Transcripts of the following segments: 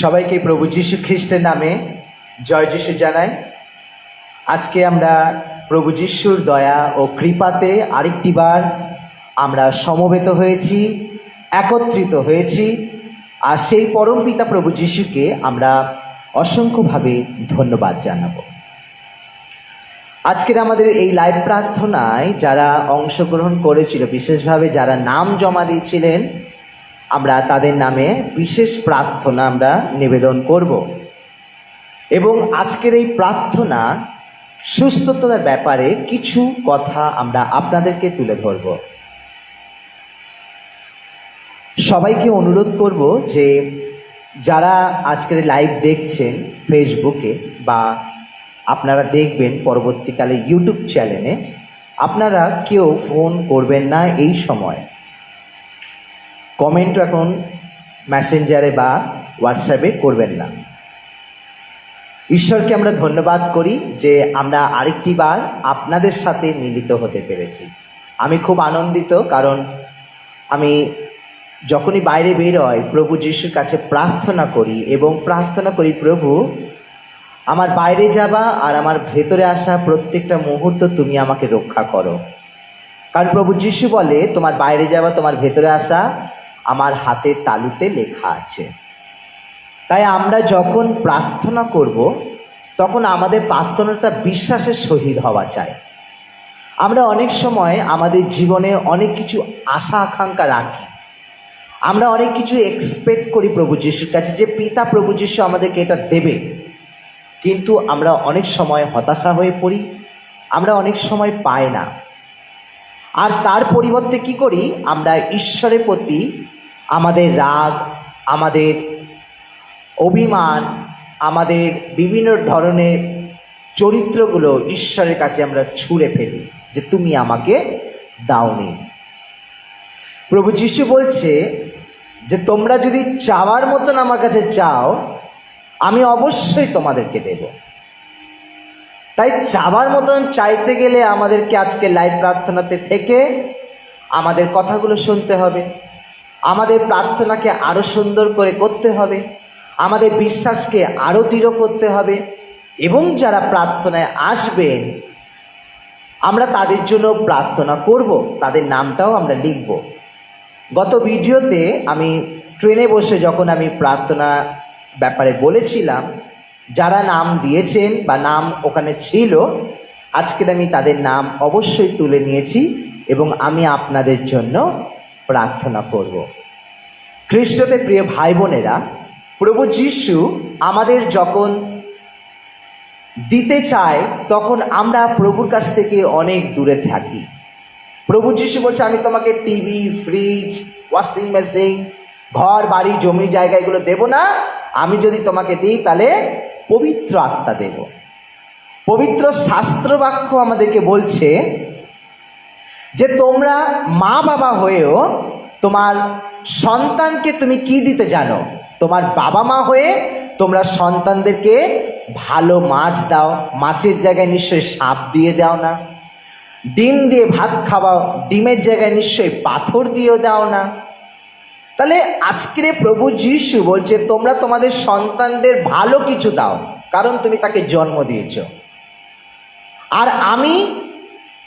সবাইকে প্রভু যীশু খ্রিস্টের নামে জয় যীশু জানাই। আজকে আমরা প্রভু যীশুর দয়া ও কৃপাতে আরেকটিবার আমরা সমবেত হয়েছি, একত্রিত হয়েছি। আর সেই পরমপিতা প্রভু যীশুকে আমরা অসংখ্যভাবে ধন্যবাদ জানাবো। আজকের আমাদের এই লাইভ প্রার্থনায় যারা অংশগ্রহণ করেছিল, বিশেষভাবে যারা নাম জমা দিয়েছিলেন, আমরা তাদের নামে বিশেষ প্রার্থনা আমরা নিবেদন করব। এবং আজকের এই প্রার্থনা সুস্থতার ব্যাপারে কিছু কথা আমরা আপনাদেরকে তুলে ধরব। সবাইকে অনুরোধ করব যে যারা আজকের লাইভ দেখছেন ফেসবুকে বা আপনারা দেখবেন পরবর্তীকালে ইউটিউব চ্যানেলে, আপনারা কেউ ফোন করবেন না এই সময়। কমেন্ট এখন মেসেঞ্জারে বা হোয়াটসঅ্যাপে করবেন না। ঈশ্বরকে আমরা ধন্যবাদ করি যে আমরা আরেকটি বার আপনাদের সাথে মিলিত হতে পেরেছি। আমি খুব আনন্দিত, কারণ আমি যখনই বাইরে বের হই প্রভু যিশুর কাছে প্রার্থনা করি এবং প্রার্থনা করি, প্রভু আমার বাইরে যাওয়া আর আমার ভেতরে আসা প্রত্যেকটা মুহূর্ত তুমি আমাকে রক্ষা করো। কারণ প্রভু যিশু বলে, তোমার বাইরে যাওয়া তোমার ভেতরে আসা আমার হাতের তালুতে লেখা আছে। তাই আমরা যখন প্রার্থনা করব তখন আমাদের প্রার্থনাটা বিশ্বাসের সহিত হওয়া চাই। আমরা অনেক সময় আমাদের জীবনে অনেক কিছু আশা আকাঙ্ক্ষা রাখি, আমরা অনেক কিছু এক্সপেক্ট করি প্রভু যিশুর কাছে যে পিতা প্রভু যিশু আমাদেরকে এটা দেবে, কিন্তু আমরা অনেক সময় হতাশা হয়ে পড়ি, আমরা অনেক সময় পাই না। আর তার পরিবর্তে কি করি, আমরা ঈশ্বরের প্রতি আমাদের রাগ, আমাদের অভিমান, আমাদের বিভিন্ন ধরনের চরিত্রগুলো ঈশ্বরের কাছে আমরা ছুঁড়ে ফেলি যে তুমি আমাকে দাওনি। প্রভু যিশু বলছে যে তোমরা যদি চাওয়ার মতন আমার কাছে চাও, আমি অবশ্যই তোমাদেরকে দেব। তাই চাওয়ার মতন চাইতে গেলে আমাদেরকে আজকে লাইভ প্রার্থনাতে থেকে আমাদের কথাগুলো শুনতে হবে, আমাদের প্রার্থনাকে আরও সুন্দর করে করতে হবে, আমাদের বিশ্বাসকে আরও দৃঢ় করতে হবে। এবং যারা প্রার্থনায় আসবেন আমরা তাদের জন্য প্রার্থনা করব, তাদের নামটাও আমরা লিখব। গত ভিডিওতে আমি ট্রেনে বসে যখন আমি প্রার্থনা ব্যাপারে বলেছিলাম, যারা নাম দিয়েছেন বা নাম ওখানে ছিল, আজকের আমি তাদের নাম অবশ্যই তুলে নিয়েছি এবং আমি আপনাদের জন্য প্রার্থনা করব। খ্রিস্টতে প্রিয় ভাই বোনেরা, প্রভু যিশু আমাদের যখন দিতে চায় তখন আমরা প্রভুর কাছ থেকে অনেক দূরে থাকি। প্রভু যিশু বলছে, আমি তোমাকে টিভি, ফ্রিজ, ওয়াশিং মেশিন, ঘর বাড়ি জমি জায়গা এগুলো দেব না। আমি যদি তোমাকে দিই তাহলে পবিত্র আত্মা দেব। পবিত্র শাস্ত্র বাক্য আমাদেরকে বলছে যে তোমরা মা বাবা হয়েও তোমার সন্তানকে তুমি কি দিতে জানো? তোমার বাবা মা হয়ে তোমরা সন্তানদেরকে ভালো মাছ দাও, মাছের জায়গায় নিশ্চয়ই সাপ দিয়ে দাও না। ডিম দিয়ে ভাত খাওয়াও, ডিমের জায়গায় নিশ্চয়ই পাথর দিয়েও দাও না। তাহলে আজকের প্রভু যিশু বলছে তোমরা তোমাদের সন্তানদের ভালো কিছু দাও, কারণ তুমি তাকে জন্ম দিয়েছ। আর আমি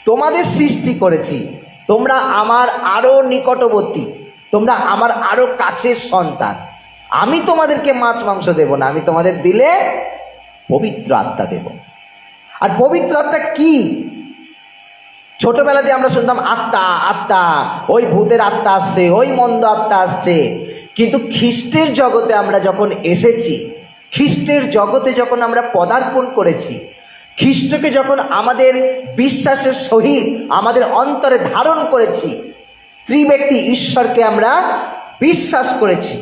তোমাদের সৃষ্টি করেছি, তোমরা আমার আরও নিকটবর্তী, তোমরা আমার আরও কাছের সন্তান। আমি তোমাদেরকে মাছ মাংস দেব না, আমি তোমাদের দিলে পবিত্র আত্মা দেব। আর পবিত্র আত্মা কি? ছোটবেলা দিয়ে আমরা শুনতাম আত্মা আত্মা, ওই ভূতের আত্মা আসছে, ওই মন্দ আত্মা আসছে। কিন্তু খ্রিস্টের জগতে আমরা যখন এসেছি, খ্রিস্টের জগতে যখন আমরা পদার্পণ করেছি, খ্রিস্টকে যখন আমাদের বিশ্বাসের সহিত আমাদের অন্তরে ধারণ করেছি, ত্রিব্যক্তি ঈশ্বরকে আমরা বিশ্বাস করেছি,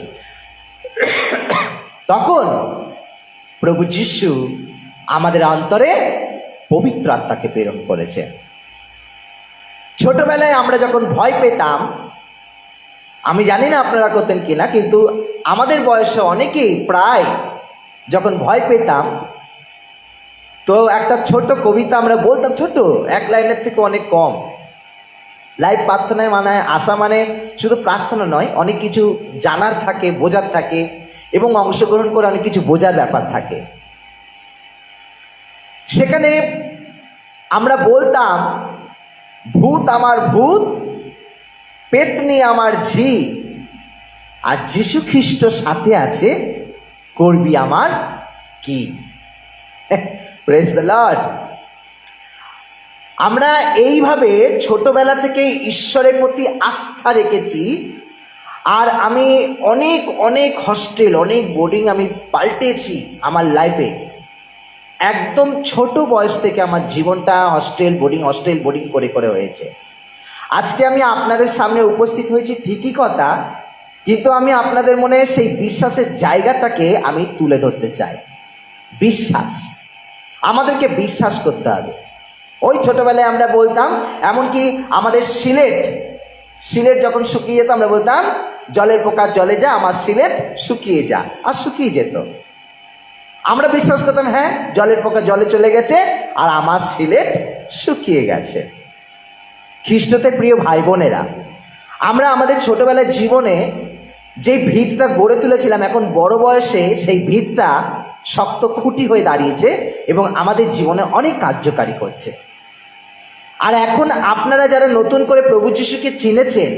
তখন প্রভু যিশু আমাদের অন্তরে পবিত্র আত্মাকে প্রেরণ করেছে। ছোটবেলায় আমরা যখন ভয় পেতাম, আমি জানি না আপনারা করতেন কিনা, কিন্তু আমাদের বয়সে অনেকেই প্রায় যখন ভয় পেতাম তো একটা ছোট কবিতা আমরা বলতাম, ছোট এক লাইনের থেকে অনেক কম। লাইভ প্রার্থনায় মানে আসা মানে শুধু প্রার্থনা নয়, অনেক কিছু জানার থাকে, বোঝার থাকে। এবং অংশগ্রহণ করে অনেক কিছু বোঝার ব্যাপার থাকে। সেখানে আমরা বলতাম, ভূত আমার ভূত, পেতনি আমার ঝি, আর যীশু খ্রিস্ট সাথে আছে, করবি আমার কি। Praise the lord. আমরা এইভাবে ছোটবেলা থেকে ঈশ্বরের প্রতি আস্থা রেখেছি। আর আমি অনেক অনেক হস্টেল, অনেক বোর্ডিং আমি পাল্টেছি আমার লাইফে। একদম ছোট বয়স থেকে আমার জীবনটা হস্টেল বোর্ডিং করে করে হয়েছে। আজকে আমি আপনাদের সামনে উপস্থিত হয়েছি ঠিকই কথা, কিন্তু আমি আপনাদের মনে সেই বিশ্বাসের জায়গাটাকে আমি তুলে ধরতে চাই। বিশ্বাস, আমাদেরকে বিশ্বাস করতে হবে। ওই ছোটবেলায় আমরা বলতাম, এমনকি আমাদের সিলেট যখন শুকিয়ে যেত আমরা বলতাম, জলের পোকা জলে যা, আমার সিলেট শুকিয়ে যা, আর শুকিয়ে যেত। আমরা বিশ্বাস করতাম, হ্যাঁ জলের পোকা জলে চলে গেছে আর আমার সিলেট শুকিয়ে গেছে। খ্রিস্টতে প্রিয় ভাই বোনেরা, আমরা আমাদের ছোটবেলার জীবনে যে ভিতটা গড়ে তুলেছিলাম, এখন বড় বয়সে সেই ভিতটা শক্ত খুঁটি হয়ে দাঁড়িয়েছে এবং আমাদের জীবনে অনেক কার্যকারী করছে। আর এখন আপনারা যারা নতুন করে প্রভু যীশুকে চিনেছেন,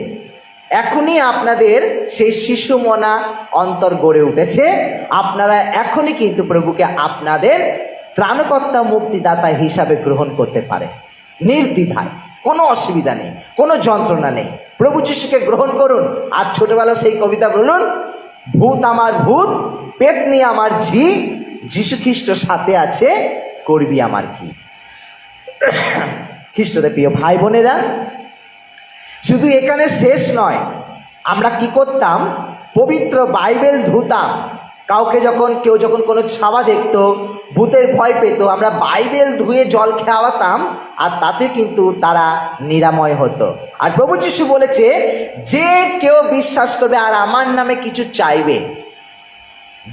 এখনই আপনাদের সেই শিশু মনা অন্তর গড়ে উঠেছে। আপনারা এখনই কিন্তু প্রভুকে আপনাদের ত্রাণকর্তা মুক্তিদাতা হিসাবে গ্রহণ করতে পারেন নির্দ্বিধায়, কোনো অসুবিধা নেই, কোনো যন্ত্রণা নেই। প্রভু যীশুকে গ্রহণ করুন। আর ছোটবেলা সেই কবিতা বলুন, ভূত আমার ভূত, পেতনি আমার ঝি, যীশু খ্রিস্ট সাথে আছে, করবি আমার কি। খ্রিস্টদের প্রিয় ভাই বোনেরা, শুধু এখানে শেষ নয়, আমরা কি করতাম, পবিত্র বাইবেল ধুতাম। কেউ যখন কোনো ছাওয়া দেখতো, ভূতের ভয় পেত, আমরা বাইবেল ধুয়ে জল খাওয়াতাম, আর তাতে কিন্তু তারা নিরাময় হতো। আর প্রভু যীশু বলেছে, যে কেউ বিশ্বাস করবে আর আমার নামে কিছু চাইবে,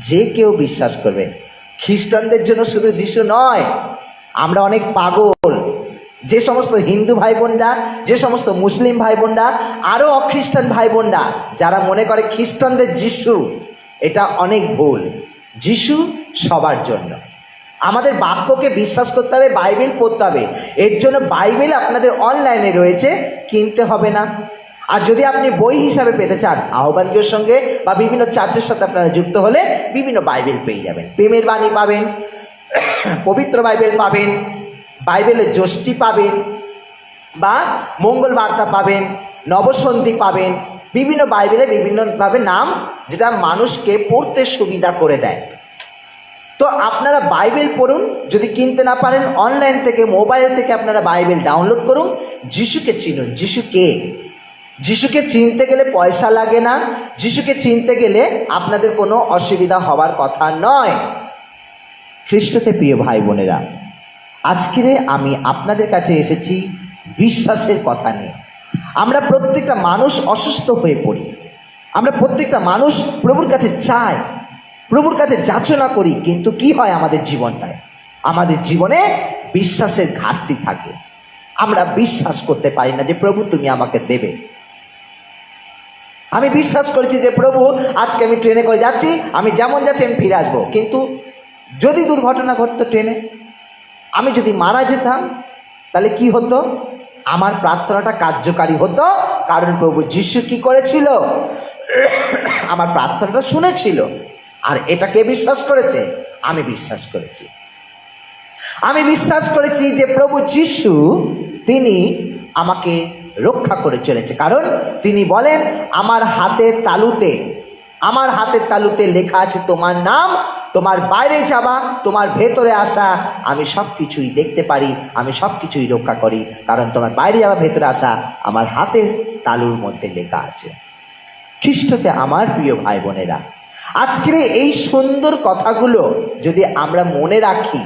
যে কেউ বিশ্বাস করবে। খ্রিস্টানদের জন্য শুধু যীশু নয়, আমরা অনেক পাগল, যে সমস্ত হিন্দু ভাই বোনরা, যে সমস্ত মুসলিম ভাই বোনরা, আরও অখ্রিস্টান ভাই বোনরা যারা মনে করে খ্রিস্টানদের যিশু, এটা অনেক ভুল। যিশু সবার জন্য। আমাদের বাক্যকে বিশ্বাস করতে হবে, বাইবেল পড়তে হবে। এর জন্য বাইবেল আপনাদের অনলাইনে রয়েছে, কিনতে হবে না। আর যদি আপনি বই হিসাবে পেতে চান, আহ্বানকের সঙ্গে বা বিভিন্ন চার্চের সাথে আপনারা যুক্ত হলে বিভিন্ন বাইবেল পেয়ে যাবেন। প্রেমের বাণী পাবেন, পবিত্র বাইবেল পাবেন, বাইবেলের যষ্টি পাবেন, বা মঙ্গল বার্তা পাবেন, নবসন্ধি পাবেন। বিভিন্ন বাইবেলে বিভিন্নভাবে নাম, যেটা মানুষকে পড়তে সুবিধা করে দেয়। তো আপনারা বাইবেল পড়ুন। যদি কিনতে না পারেন, অনলাইন থেকে, মোবাইল থেকে আপনারা বাইবেল ডাউনলোড করুন। যিশুকে চিনুন। যিশু কে? যিশুকে চিনতে গেলে পয়সা লাগে না। যিশুকে চিনতে গেলে আপনাদের কোনো অসুবিধা হওয়ার কথা নয়। খ্রিস্টতে প্রিয় ভাই বোনেরা, আজকে আমি আপনাদের কাছে এসেছি বিশ্বাসের কথা নিয়ে। আমরা প্রত্যেকটা মানুষ অসুস্থ হয়ে পড়ি, আমরা প্রত্যেকটা মানুষ প্রভুর কাছে চাই, প্রভুর কাছে যাচনা করি, কিন্তু কি হয় আমাদের জীবনটায়? আমাদের জীবনে বিশ্বাসের ঘাটতি থাকে। আমরা বিশ্বাস করতে পারি না যে প্রভু তুমি আমাকে দেবে। আমি বিশ্বাস করেছি যে প্রভু আজকে আমি ট্রেনে করে যাচ্ছি, আমি যেমন যাচ্ছি আমি ফিরে আসবো, কিন্তু যদি দুর্ঘটনা ঘটতো ট্রেনে, আমি যদি মারা যেতাম, তাহলে কি হতো? আমার প্রার্থনাটা কার্যকারী হতো, কারণ প্রভু যিশু কি করেছিল? আমার প্রার্থনাটা শুনেছিল। আর এটাকে বিশ্বাস করেছে? আমি বিশ্বাস করেছি। আমি বিশ্বাস করেছি যে প্রভু যিশু তিনি আমাকে রক্ষা করে চলেছে, কারণ তিনি বলেন, আমার হাতের তালুতে লেখা আছে তোমার নাম, তোমার বাইরে যাওয়া, তোমার ভেতরে আসা, আমি সব কিছুই দেখতে পারি, আমি সব কিছুই রক্ষা করি, কারণ তোমার বাইরে যাওয়া, ভেতরে আসা আমার হাতের তালুর মধ্যে লেখা আছে। খ্রিস্টতে আমার প্রিয় ভাই বোনেরা, আজকের এই সুন্দর কথাগুলো যদি আমরা মনে রাখি,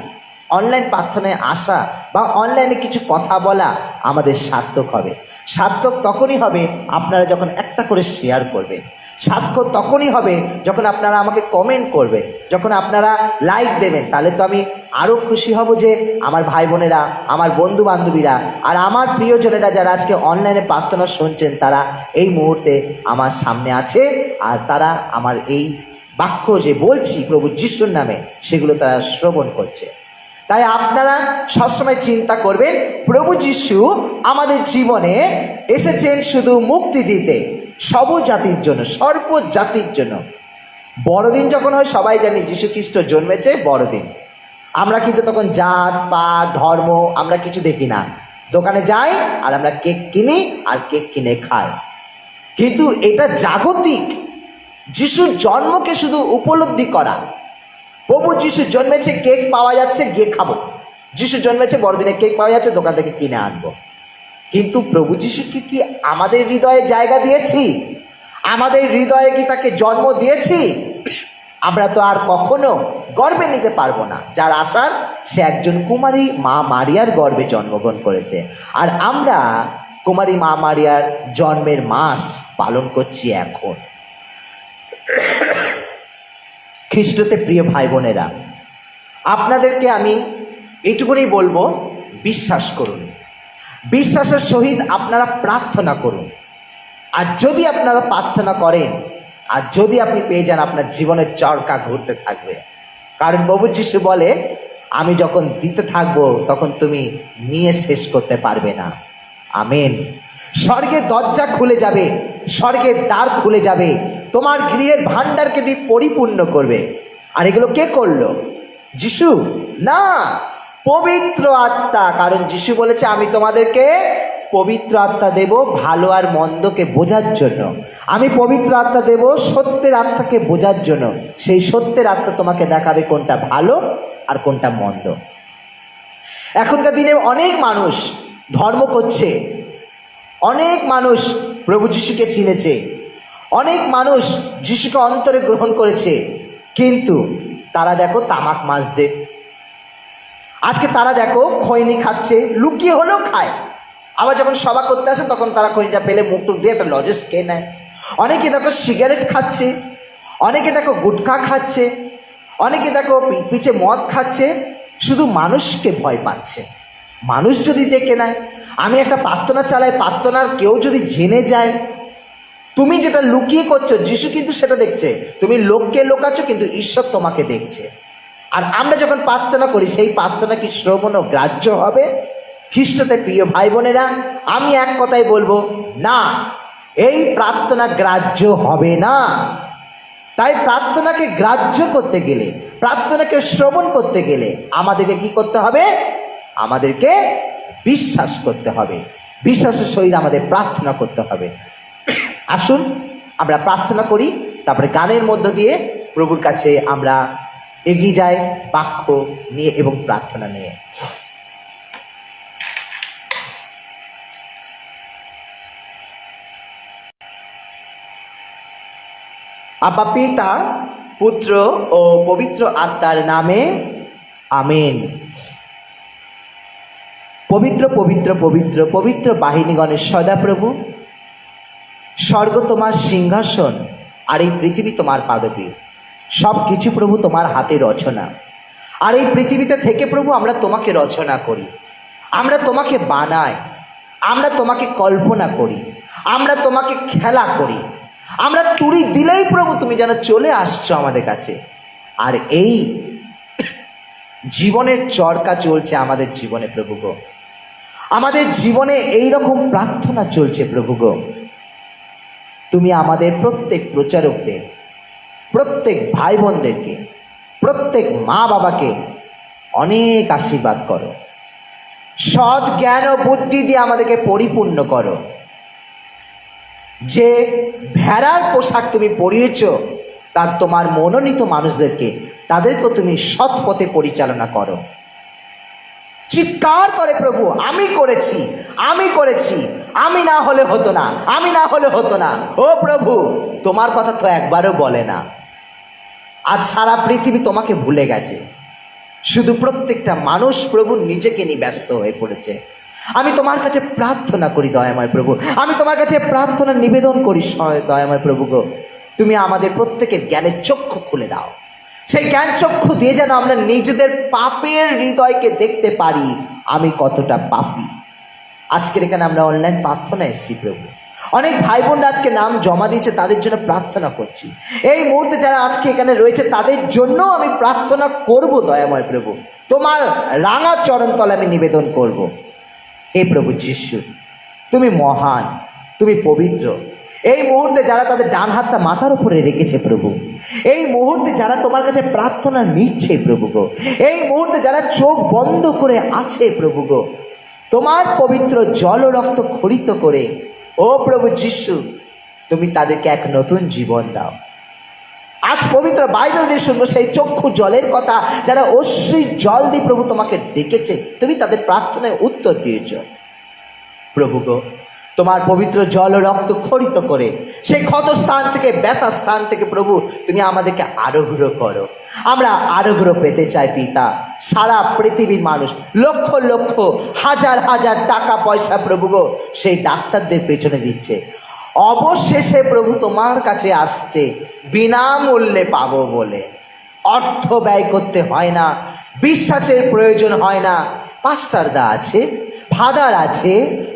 অনলাইন প্রার্থনায় আসা বা অনলাইনে কিছু কথা বলা আমাদের সার্থক হবে। সার্থক তখনই হবে আপনারা যখন একটা করে শেয়ার করবেন। সার্থক তখনই হবে যখন আপনারা আমাকে কমেন্ট করবেন, যখন আপনারা লাইক দেবেন। তাহলে তো আমি আরও খুশি হব যে আমার ভাই বোনেরা, আমার বন্ধু বান্ধবীরা আর আমার প্রিয়জনেরা যারা আজকে অনলাইনে প্রার্থনা শুনছেন, তারা এই মুহূর্তে আমার সামনে আছে, আর তারা আমার এই বাক্য যে বলছি প্রভু যিশুর নামে, সেগুলো তারা শ্রবণ করছে। তাই আপনারা সবসময় চিন্তা করবেন, প্রভু যিশু আমাদের জীবনে এসেছেন শুধু মুক্তি দিতে, সব জাতির জন্য, সর্ব জাতির জন্য। বড়দিন যখন হয় সবাই জানি যীশু খ্রিস্ট জন্মেছে বড়দিন। আমরা কিন্তু তখন জাত পাত ধর্ম আমরা কিছু দেখি না, দোকানে যাই আর আমরা কেক কিনি আর কেক কিনে খাই। কিন্তু এটা জাগতিক যিশুর জন্মকে শুধু উপলব্ধি করা। প্রভু যিশু জন্মেছে, কেক পাওয়া যাচ্ছে, গিয়ে খাবো। যিশু জন্মেছে, বড়দিনে কেক পাওয়া যাচ্ছে, দোকান থেকে কিনে আনবো। কিন্তু প্রভু যিশুকে কি আমাদের হৃদয়ে জায়গা দিয়েছি? আমাদের হৃদয়ে কি তাকে জন্ম দিয়েছি? আমরা তো আর কখনো গর্বে নিতে পারবো না। যার আশার সে একজন কুমারী মা মারিয়ার গর্ভে জন্মগ্রহণ করেছে, আর আমরা কুমারী মা মারিয়ার জন্মের মাস পালন করছি এখন। খ্রিস্টতে প্রিয় ভাই বোনেরা, আপনাদেরকে আমি এইটুকুনি বলবো, বিশ্বাস করুন, বিশ্বাসের সহিত আপনারা প্রার্থনা করুন। আর যদি আপনারা প্রার্থনা করেন, আর যদি আপনি পেয়ে যান, আপনার জীবনের চরকা ঘুরতে থাকবে। কারণ প্রভু যিশু বলে, আমি যখন দিতে থাকবো তখন তুমি নিয়ে শেষ করতে পারবে না। আমেন। স্বর্গের দরজা খুলে যাবে, স্বর্গের দ্বার খুলে যাবে, তোমার গৃহের ভাণ্ডারকে দিয়ে পরিপূর্ণ করবে। আর এগুলো কে করলো? যিশু না, পবিত্র আত্মা। কারণ যিশু বলেছে, আমি তোমাদেরকে পবিত্র আত্মা দেব ভালো আর মন্দকে বোঝার জন্য। আমি পবিত্র আত্মা দেব সত্যের আত্মাকে বোঝার জন্য। সেই সত্যের আত্মা তোমাকে দেখাবে কোনটা ভালো আর কোনটা মন্দ। এখনকার দিনে অনেক মানুষ ধর্ম করছে, অনেক মানুষ প্রভু যিশুকে চিনেছে, অনেক মানুষ যিশুকে অন্তরে গ্রহণ করেছে, কিন্তু তারা দেখো তামাক মাজছে। আজকে তারা দেখো খৈনি খাচ্ছে, লুকিয়ে হলেও খায়। আবার যখন সভা করতে আসে তখন তারা খৈনিটা পেলে মুখ টুক দিয়ে একটা লজেস খেয়ে নেয়। অনেকে দেখো সিগারেট খাচ্ছে, অনেকে দেখো গুটখা খাচ্ছে, অনেকে দেখো পিছে মদ খাচ্ছে, শুধু মানুষকে ভয় পাচ্ছে। মানুষ যদি দেখে নেয়, আমি একটা প্রার্থনা চালাই, প্রার্থনার কেউ যদি জেনে যায়, তুমি যেটা লুকিয়ে করছো যিশু কিন্তু সেটা দেখছে। তুমি লোককে লোকাচ্ছ, কিন্তু ঈশ্বর তোমাকে দেখছে। আর আমরা যখন প্রার্থনা করি, সেই প্রার্থনা কি শ্রবণ ও গ্রাহ্য হবে? খ্রিস্টতে প্রিয় ভাই বোনেরা, আমি এক কথাই বলবো, না, এই প্রার্থনা গ্রাহ্য হবে না। তাই প্রার্থনাকে গ্রাহ্য করতে গেলে, প্রার্থনাকে শ্রবণ করতে গেলে আমাদেরকে কি করতে হবে? আমাদেরকে বিশ্বাস করতে হবে, বিশ্বাসের সহিত আমাদের প্রার্থনা করতে হবে। আসুন আমরা প্রার্থনা করি, তারপরে গানের মধ্য দিয়ে প্রভুর কাছে আমরা এগিয়ে যাই বাক্য নিয়ে এবং প্রার্থনা নিয়ে। আব্বা পিতা পুত্র ও পবিত্র আত্মার নামে আমেন। পবিত্র পবিত্র পবিত্র পবিত্র বাহিনীগণের সদাপ্রভু, স্বর্গ তোমার সিংহাসন আর এই পৃথিবী তোমার পাদপীঠ। সব কিছু প্রভু তোমার হাতে রচনা। আর এই পৃথিবীতে থেকে প্রভু আমরা তোমাকে রচনা করি, আমরা তোমাকে বানাই, আমরা তোমাকে কল্পনা করি, আমরা তোমাকে খেলা করি। আমরা তুড়ি দিলেই প্রভু তুমি যেন চলে আসছো আমাদের কাছে। আর এই জীবনের চরকা চলছে আমাদের জীবনে প্রভু গো, আমাদের জীবনে এই রকম প্রার্থনা চলছে প্রভু গো। তুমি আমাদের প্রত্যেক প্রচারকদের, প্রত্যেক ভাই বোনদেরকে, প্রত্যেক মা বাবাকে অনেক আশীর্বাদ করো। সৎ জ্ঞান ও বুদ্ধি দিয়ে আমাদেরকে পরিপূর্ণ করো। যে ভেড়ার পোশাক তুমি পরিয়েছ, তার তোমার মনোনীত মানুষদেরকে, তাদেরকেও তুমি সৎ পথে পরিচালনা করো। চিৎকার করে প্রভু, আমি করেছি, আমি করেছি, আমি না হলে হতো না, আমি না হলে হতো না। ও প্রভু, তোমার কথা তো একবারও বলে না। আজ সারা পৃথিবী তোমাকে ভুলে গেছে, শুধু প্রত্যেকটা মানুষ প্রভু নিজেকে নিয়ে ব্যস্ত হয়ে পড়েছে। আমি তোমার কাছে প্রার্থনা করি দয়াময় প্রভু, আমি তোমার কাছে প্রার্থনা নিবেদন করি দয়াময় প্রভু গো, তুমি আমাদের প্রত্যেকের জ্ঞানের চক্ষু খুলে দাও। সেই জ্ঞান চক্ষু দিয়ে যেন আমরা নিজেদের পাপের হৃদয়কে দেখতে পারি, আমি কতটা পাপী। আজকের এখানে আমরা অনলাইন প্রার্থনা এসেছি প্রভু, অনেক ভাই বোনরা আজকে নাম জমা দিয়েছে, তাদের জন্য প্রার্থনা করছি। এই মুহূর্তে যারা আজকে এখানে রয়েছে তাদের জন্য আমি প্রার্থনা করব। দয়াময় প্রভু, তোমার রাঙা চরণ তলে আমি নিবেদন করব। হে প্রভু যিশু, তুমি মহান, তুমি পবিত্র। এই মুহূর্তে যারা তাদের ডান হাতটা মাথার উপরে রেখেছে প্রভু, এই মুহূর্তে যারা তোমার কাছে প্রার্থনা নিচ্ছে প্রভু গো, এই মুহূর্তে যারা চোখ বন্ধ করে আছে প্রভু গো, তোমার পবিত্র জল ও রক্ত খরিত করে ও প্রভু যিশু তুমি তাদেরকে এক নতুন জীবন দাও। আজ পবিত্র বাইবেল দিয়ে শুনবো সেই চক্ষু জলের কথা, যারা অশ্রুর জল দিয়ে প্রভু তোমাকে ডেকেছে, তুমি তাদের প্রার্থনায় উত্তর দিয়েছ প্রভু গো। তোমার পবিত্র জল ও রক্ত খরিত করে সেই ক্ষত স্থান থেকে, ব্যথা স্থান থেকে প্রভু তুমি আমাদেরকে আরোগ্য করো। আমরা আরোগ্য পেতে চাই পিতা। সারা পৃথিবীর মানুষ লক্ষ লক্ষ হাজার হাজার টাকা পয়সা প্রভু গো সেই ডাক্তারদের পেছনে দিচ্ছে, অবশেষে প্রভু তোমার কাছে আসছে বিনামূল্যে পাবো বলে। অর্থ ব্যয় করতে হয় না, বিশ্বাসের প্রয়োজন হয় না। পাস্টারদা আছে, ফাদার আছে,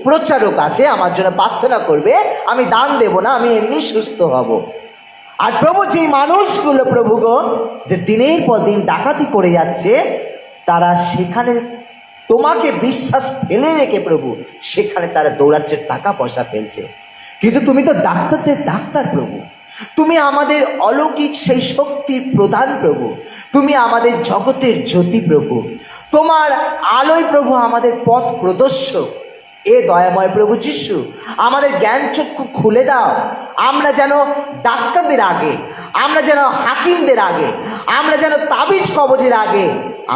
প্রচারক আছে, আমার জন্য প্রার্থনা করবে, আমি দান দেব না, আমি এমনি সুস্থ হব। আর প্রভু যেই মানুষগুলো প্রভু গো যে দিনের পর দিন ডাকাতি করে যাচ্ছে, তারা সেখানে তোমাকে বিশ্বাস ফেলে রেখে প্রভু সেখানে তারা দৌড়াচ্ছে, টাকা পয়সা ফেলছে। কিন্তু তুমি তো ডাক্তারদের ডাক্তার প্রভু, তুমি আমাদের অলৌকিক সেই শক্তির প্রদান প্রভু, তুমি আমাদের জগতের জ্যোতি প্রভু, তোমার আলোয় প্রভু আমাদের পথ প্রদর্শক। এ দয়াময় প্রভু যিশু, আমাদের জ্ঞান চক্ষু খুলে দাও। আমরা যেন ডাক্তারদের আগে, আমরা যেন হাকিমদের আগে, আমরা যেন তাবিজ কবজের আগে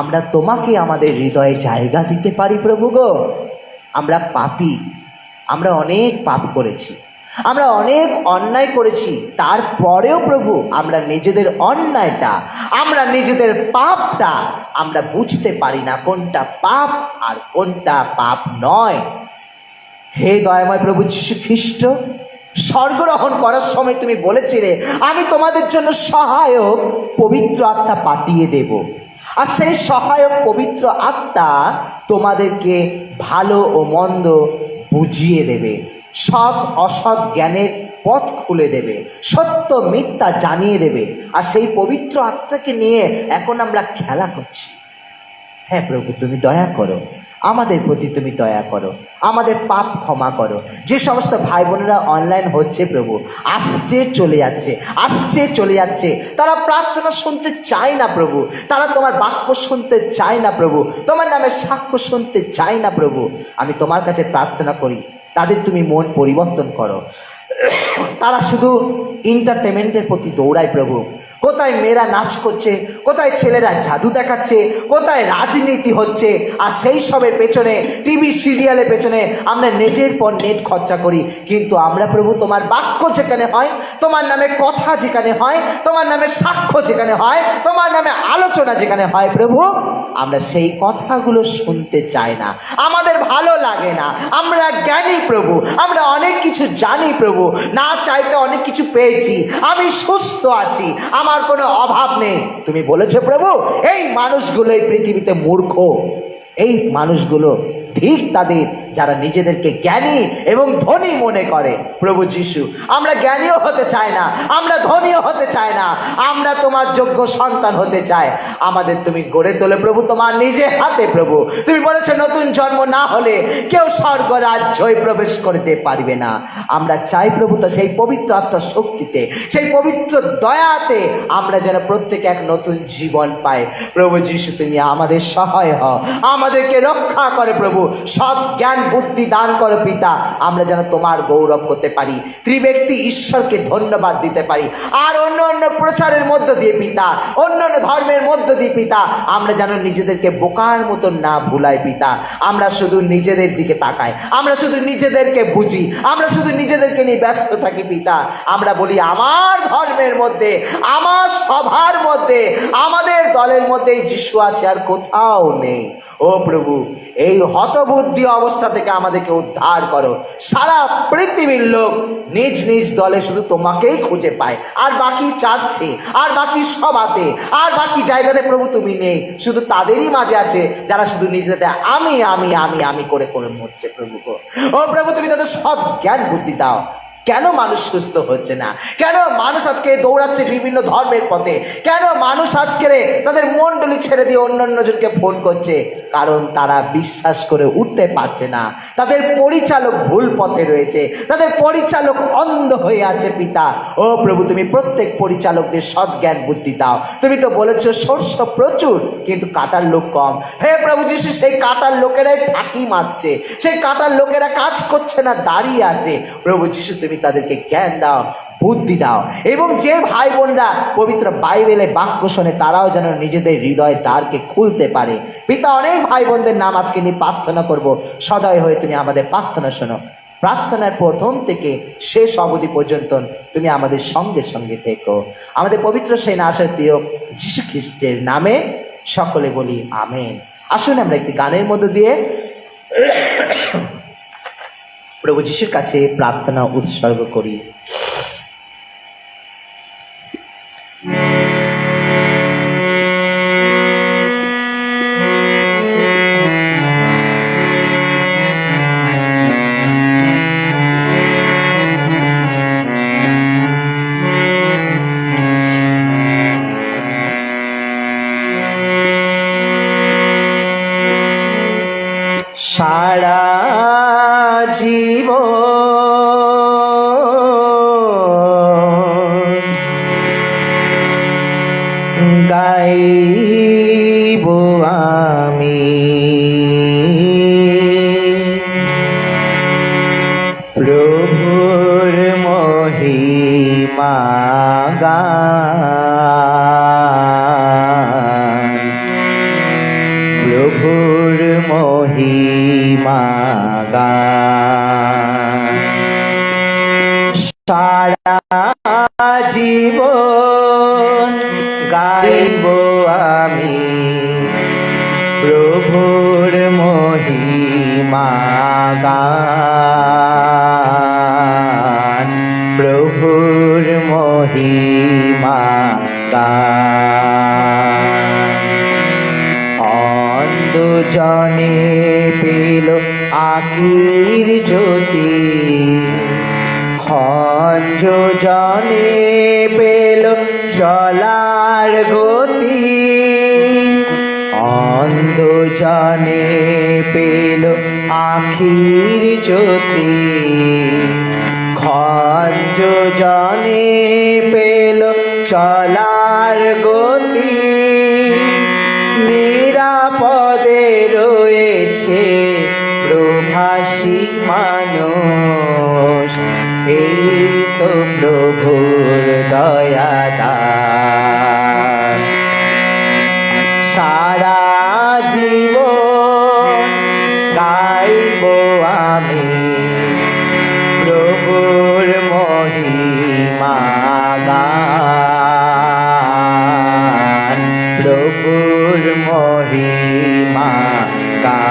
আমরা তোমাকে আমাদের হৃদয়ে জায়গা দিতে পারি প্রভু গো। আমরা পাপী, আমরা অনেক পাপ করেছি, আমরা অনেক অন্যায় করেছি, তারপরেও প্রভু আমরা নিজেদের অন্যায়টা, আমরা নিজেদের পাপটা আমরা বুঝতে পারি না, কোনটা পাপ আর কোনটা পাপ নয়। হে দয়াময় প্রভু যীশু খ্রিস্ট, স্বর্গরোহণ করার সময় তুমি বলেছিলে আমি তোমাদের জন্য সহায়ক পবিত্র আত্মা পাঠিয়ে দেব, আর সেই সহায়ক পবিত্র আত্মা তোমাদেরকে ভালো ও মন্দ বুঝিয়ে দেবে, সৎ অসৎ জ্ঞানের পথ খুলে দেবে, সত্য মিথ্যা জানিয়ে দেবে। আর সেই পবিত্র আত্মাকে নিয়ে এখন আমরা খেলা করছি। হ্যাঁ প্রভু, তুমি দয়া করো, আমাদের প্রতি তুমি দয়া করো, আমাদের পাপ ক্ষমা করো। যে সমস্ত ভাই বোনেরা অনলাইন হচ্ছে প্রভু, আসছে চলে যাচ্ছে, আসছে চলে যাচ্ছে, তারা প্রার্থনা শুনতে চায় না প্রভু, তারা তোমার বাক্য শুনতে চায় না প্রভু, তোমার নামে সাক্ষ্য শুনতে চায় না প্রভু। আমি তোমার কাছে প্রার্থনা করি তাদের তুমি মন পরিবর্তন করো। তারা শুধু এন্টারটেনমেন্টের প্রতি দৌড়ায় প্রভু। কোথায় মেয়েরা নাচ করছে, কোথায় ছেলেরা জাদু দেখাচ্ছে, কোথায় রাজনীতি হচ্ছে, আর সেই সবের পেছনে, টিভি সিরিয়ালের পেছনে আমরা নেটের পর নেট খরচা করি। কিন্তু আমরা প্রভু তোমার বাক্য যেখানে হয়, তোমার নামে কথা যেখানে হয়, তোমার নামে সাক্ষ্য যেখানে হয়, তোমার নামে আলোচনা যেখানে হয় প্রভু, আমরা সেই কথাগুলো শুনতে চাই না, আমাদের ভালো লাগে না। আমরা জ্ঞানী প্রভু, আমরা অনেক কিছু জানি প্রভু, না চাইতে অনেক কিছু পেয়েছি, আমি সুস্থ আছি, আমার কোনো অভাব নেই। তুমি বলেছো প্রভু এই মানুষগুলো এই পৃথিবীতে মূর্খ, এই মানুষগুলো ঠিক তাদের যারা নিজেদেরকে জ্ঞানী এবং ধনী মনে করে। প্রভু যিশু, আমরা জ্ঞানীও হতে চাই না, আমরা ধনীও হতে চাই না, আমরা তোমার যোগ্য সন্তান হতে চাই। আমাদের তুমি গড়ে তোলে প্রভু তোমার নিজে হাতে প্রভু। তুমি বলেছো নতুন জন্ম না হলে কেউ স্বর্গ রাজ্যই প্রবেশ করতে পারবে না। আমরা চাই প্রভু তো সেই পবিত্র আত্মার শক্তিতে, সেই পবিত্র দয়াতে আমরা যেন প্রত্যেকে এক নতুন জীবন পাই। প্রভু যিশু, তুমি আমাদের সহায় হও, আমাদেরকে রক্ষা করে প্রভু, সৎ জ্ঞান বুদ্ধি দান করো পিতা, আমরা যেন তোমার গৌরব করতে পারি, ত্রিব্যক্তি ঈশ্বরকে ধন্যবাদ দিতে পারি। আর অন্য অন্য প্রচারের মধ্য দিয়ে পিতা, অন্য অন্য ধর্মের মধ্য দিয়ে পিতা, আমরা যেন নিজেদেরকে বোকার মতন না ভুলাই পিতা। আমরা শুধু নিজেদের দিকে তাকাই, আমরা শুধু নিজেদেরকে বুঝি, আমরা শুধু নিজেদেরকে নিয়ে ব্যস্ত থাকি পিতা। আমরা বলি আমার ধর্মের মধ্যে, আমার সভার মধ্যে, আমাদের দলের মধ্যেই যিশু আছে, আর কোথাও নেই। ও প্রভু, এই হতবুদ্ধি অবস্থা থেকে আমাদেরকে উদ্ধার করো। সারা পৃথিবীর লোক নিজ নিজ দলে শুধু তোমাকেই খুঁজে পায়, আর বাকি চার্চে, আর বাকি সভাতে, আর বাকি জায়গাতে প্রভু তুমি নেই। শুধু তাদেরই মাঝে আছে যারা শুধু নিজেদের আমি আমি আমি আমি করে করে মরছে প্রভু। ও প্রভু, তুমি তাদের সব জ্ঞান বুদ্ধি দাও, কেন মানুষ সুস্থ হচ্ছে না? কেন মানুষ আজকে দৌড়াচ্ছে বিভিন্ন ধর্মের পথে? কেন মানুষ আজকে তাদের মণ্ডলী ছেড়ে দিয়ে অন্য জনকে ফোন করছে? কারণ তারা বিশ্বাস করে উঠতে পারছে না। তাদের পরিচালক ভুল পথে রয়েছে, তাদের পরিচালক অন্ধ হয়ে আছে। পিতা ও প্রভু, তুমি প্রত্যেক পরিচালকদের সৎ জ্ঞান বুদ্ধি দাও। তুমি তো বলেছো শস্য প্রচুর কিন্তু কাটার লোক কম। হে প্রভু যিশু, সেই কাটার লোকেরাই ফাঁকি মারছে, সেই কাটার লোকেরা কাজ করছে না, দাঁড়িয়ে আছে। প্রভু যিশু, তুমি তাদেরকে জ্ঞান দাও, বুদ্ধি দাও, এবং যে ভাই বোনরা পবিত্র বাইবেলের বাক্য শোনে তারাও যেন নিজেদের হৃদয়ের দ্বারকে খুলতে পারে। পিতা, অনেক ভাই বোনদের নাম আজকে নিয়ে প্রার্থনা করব। সদয় হয়ে তুমি আমাদের প্রার্থনা শোনো। প্রার্থনার প্রথম থেকে শেষ অবধি পর্যন্ত তুমি আমাদের সঙ্গে সঙ্গে থেকো। আমাদের পবিত্র সেই নাসরীয় যীশু খ্রিস্টের নামে সকলে বলি আমেন। আসুন আমরা একটি গানের মধ্যে দিয়ে প্রভু যিশুর কাছে প্রার্থনা উৎসর্গ করি। সারা জীবন গাইব আমি প্রভুর মহিমা গান, প্রভুর মহিমা গান। সারা জীবন গাইব আমি প্রভুর মহিমা গান, প্রভুর মহিমা গান। অন্ধজনে পেল আখির জ্যোতি, খঞ্জ জনে পেল চলার গতি। অন্ধজনে পেল আখির জ্যোতি, খঞ্জ জনে পেল চলার গতি। নিরাপদে রয়েছে প্রভাসী মানুষ, এই তো প্রভুর দয়াদান। সারা জীবন গাইব আমি প্রভুর মহিমা গান, প্রভুর মহিমা গান।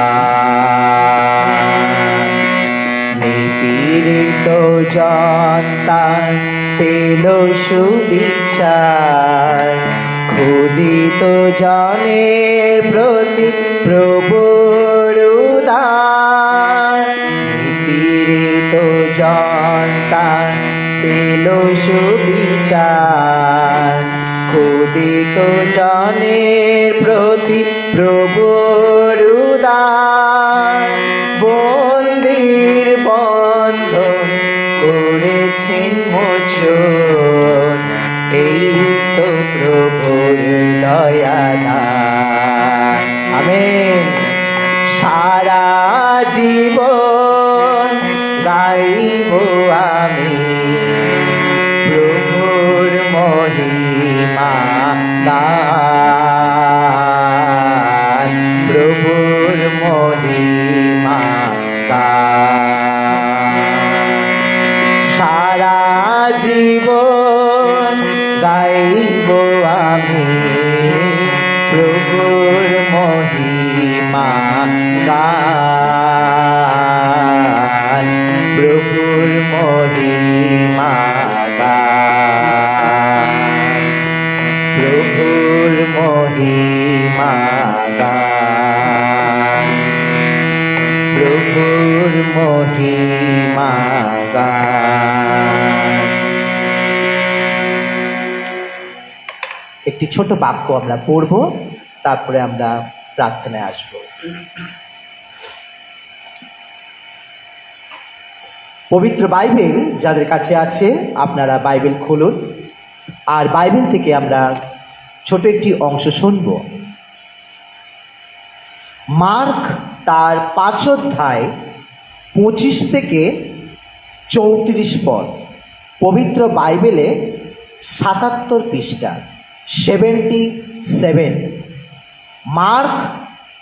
নিপীড়িত জনতার পেল সুবিচার, ক্ষুদিত জনের প্রতি প্রভুর উদার। নিপীড়িত জনতার পেল সুবিচার, ক্ষুদিত জনের প্রতি প্রভুর উদার। বন্দির বন্ধন করেছেন মোচন, এই তো প্রভুর দয়াদান। আমেন। সারা জীবন গাইব আমি প্রভুর মহিমা গান, প্রভুর মহিমা গান। সারা জীবন গাইব আমি প্রভুর মহিমা গান, প্রভুর মহিমা গান, প্রভুর মহিমা গান, প্রভুর মহিমা গান। একটি ছোট বাক্য আমরা পড়ব, তারপরে আমরা প্রার্থনায় আসব। পবিত্র বাইবেল যাদের কাছে আছে আপনারা বাইবেল খুলুন, আর বাইবেল থেকে আমরা ছোট একটি অংশ শুনব। মার্ক তার 5 অধ্যায় 25 থেকে 34 পদ, পবিত্র বাইবেলে 77 পৃষ্ঠা, 77। মার্ক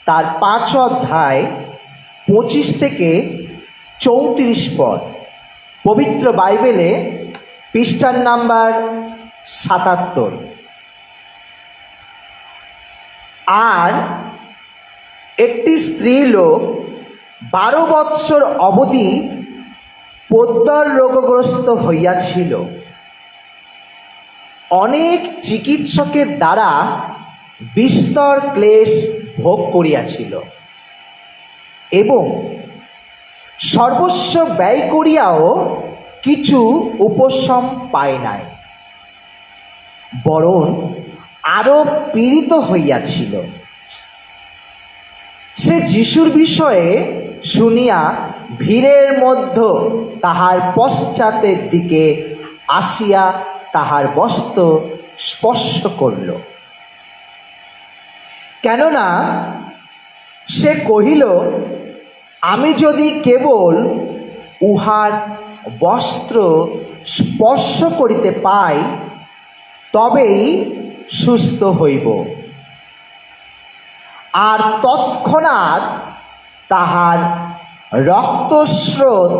তার 5 অধ্যায় 25 থেকে 34 পদ, পবিত্র বাইবেলে পৃষ্ঠার নাম্বার 77। আর একটি স্ত্রী লোক 12 বৎসর অবধি পোদ্দার রোগগ্রস্ত হইয়াছিল, অনেক চিকিৎসকের দ্বারা বিস্তর ক্লেশ ভোগ করিয়াছিল এবং সর্বস্ব ব্যয় করিয়াও কিছু উপশম পায় নাই, বরং আরো পীড়িত হইয়াছিল। সে যিশুর বিষয়ে শুনিয়া ভিড়ের মধ্যে তাহার পশ্চাতের দিকে আসিয়া তাহার বস্ত্র স্পর্শ করিল, কেননা সে কহিল, আমি যদি কেবল উহার বস্ত্র স্পর্শ করিতে পাই তবেই সুস্থ হইব। আর তৎক্ষণাৎ তাহার রক্তস্রোত